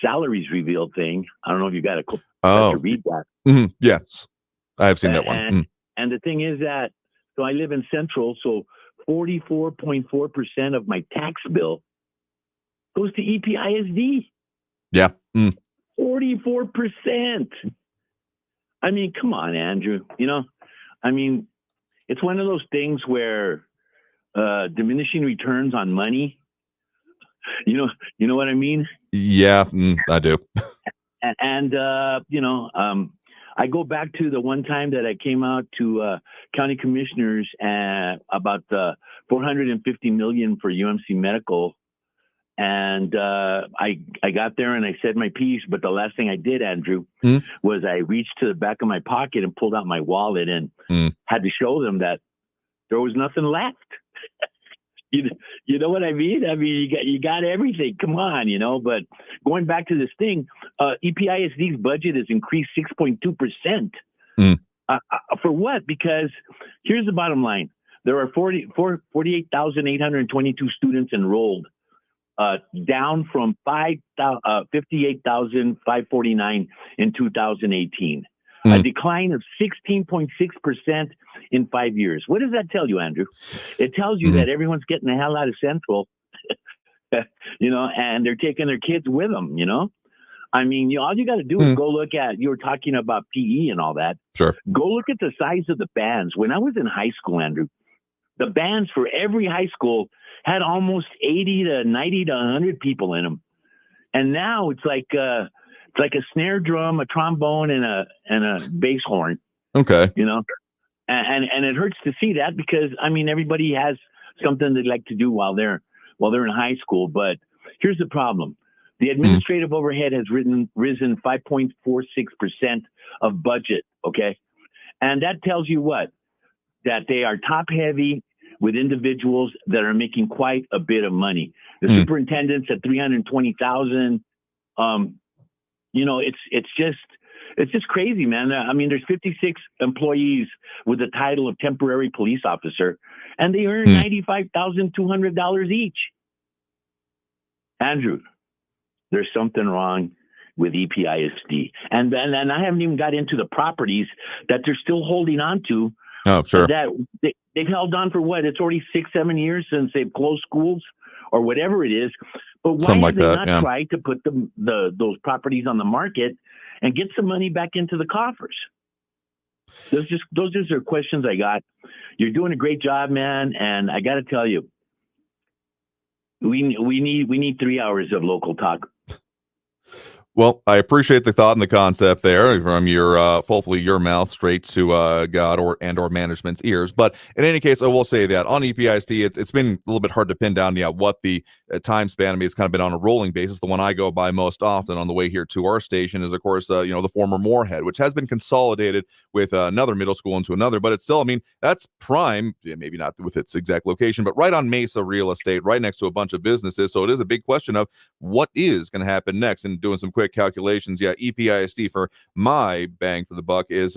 salaries revealed thing. I don't know if you got to read that. Mm-hmm. Yes, I have seen that one. And the thing is that, so I live in Central, so 44.4% of my tax bill goes to EPISD. Yeah. 44%. I mean, come on, Andrew. It's one of those things where diminishing returns on money. You know what I mean? Yeah, I do. And I go back to the one time that I came out to county commissioners about the $450 million for UMC Medical, and I got there and I said my piece. But the last thing I did, Andrew, was I reached to the back of my pocket and pulled out my wallet and had to show them that there was nothing left. You know what I mean? I mean, you got everything. Come on, But going back to this thing, EPISD's budget has increased 6.2%. For what? Because here's the bottom line: there are 48,822 students enrolled, down from 58,549 in 2018. A decline of 16.6% in 5 years. What does that tell you, Andrew? It tells you that everyone's getting the hell out of Central, and they're taking their kids with them, I mean, all you got to do is go look at, you were talking about PE and all that. Sure. Go look at the size of the bands. When I was in high school, Andrew, the bands for every high school had almost 80 to 90 to 100 people in them. And now it's like a snare drum, a trombone, and a bass horn. Okay. And it hurts to see that because everybody has something they like to do while they're in high school. But here's the problem: the administrative overhead has risen 5.46% of budget. Okay, and that tells you what? That they are top heavy with individuals that are making quite a bit of money. The superintendent's at $320,000. It's just crazy, man. I mean, there's 56 employees with the title of temporary police officer, and they earn $95,200 each. Andrew, there's something wrong with EPISD, and I haven't even got into the properties that they're still holding on to. Oh, sure. That they've held on for what? It's already 6-7 years since they've closed schools or whatever it is. But why Something have like they that, not tried to put those properties on the market and get some money back into the coffers? Those just are questions I got. You're doing a great job, man, and I got to tell you, we need 3 hours of local talk. Well, I appreciate the thought and the concept there from your, hopefully your mouth straight to God or management's ears. But in any case, I will say that on EPISD, it's been a little bit hard to pin down what the time span. I mean, it's kind of been on a rolling basis. The one I go by most often on the way here to our station is, of course, the former Moorhead, which has been consolidated with another middle school into another. But it's still, I mean, that's prime, maybe not with its exact location, but right on Mesa real estate, right next to a bunch of businesses. So it is a big question of what is going to happen next. And doing some quick calculations, EPISD for my bang for the buck is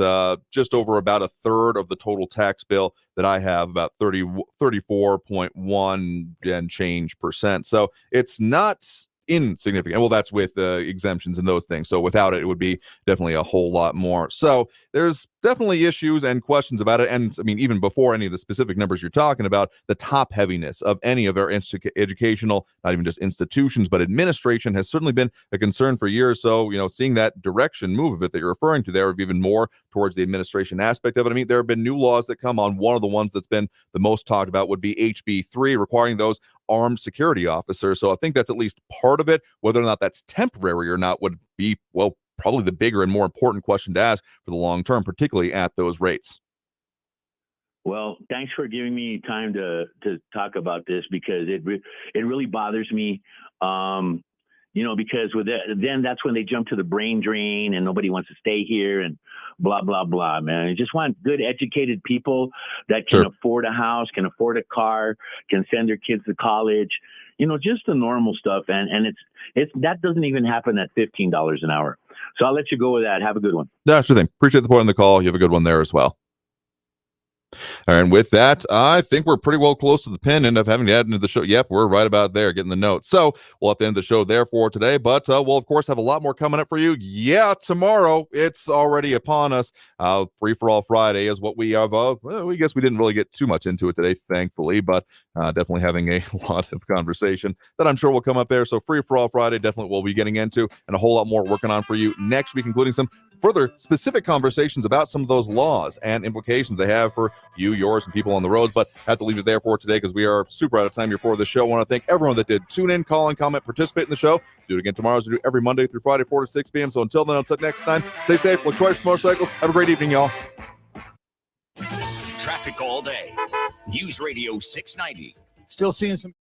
just over about a third of the total tax bill that I have, about 34.1 and change percent. So it's not insignificant. Well, that's with exemptions and those things. So without it, it would be definitely a whole lot more. So there's definitely issues and questions about it. And I mean, even before any of the specific numbers you're talking about, the top heaviness of any of our educational, not even just institutions, but administration has certainly been a concern for years. So, seeing that direction move of it that you're referring to there, of even more towards the administration aspect of it. I mean, there have been new laws that come on. One of the ones that's been the most talked about would be HB3, requiring those armed security officers. So I think that's at least part of it. Whether or not that's temporary or not would be, well, probably the bigger and more important question to ask for the long term, particularly at those rates. Well, thanks for giving me time to talk about this, because it really bothers me. Because with that, then that's when they jump to the brain drain and nobody wants to stay here and blah, blah, blah, man. I just want good, educated people that can afford a house, can afford a car, can send their kids to college, just the normal stuff. And it's that doesn't even happen at $15 an hour. So I'll let you go with that. Have a good one. Yeah, sure thing. Appreciate the point on the call. You have a good one there as well. And with that, I think we're pretty well close to the pin end of having to add into the show. Yep, we're right about there, getting the note. So we'll have to end the show there for today, but we'll, of course, have a lot more coming up for you. Yeah, tomorrow, it's already upon us. Free for All Friday is what we have. We guess we didn't really get too much into it today, thankfully, but definitely having a lot of conversation that I'm sure will come up there. So Free for All Friday, definitely we'll be getting into, and a whole lot more working on for you next week, including some further specific conversations about some of those laws and implications they have for you, yours, and people on the roads. But I have to leave it there for today because we are super out of time here for the show. I want to thank everyone that did tune in, call, and comment, participate in the show. Do it again tomorrow as we do every Monday through Friday, 4 to 6 p.m. So until then, until next time, stay safe, look twice for motorcycles. Have a great evening, y'all. Traffic all day. News Radio 690. Still seeing some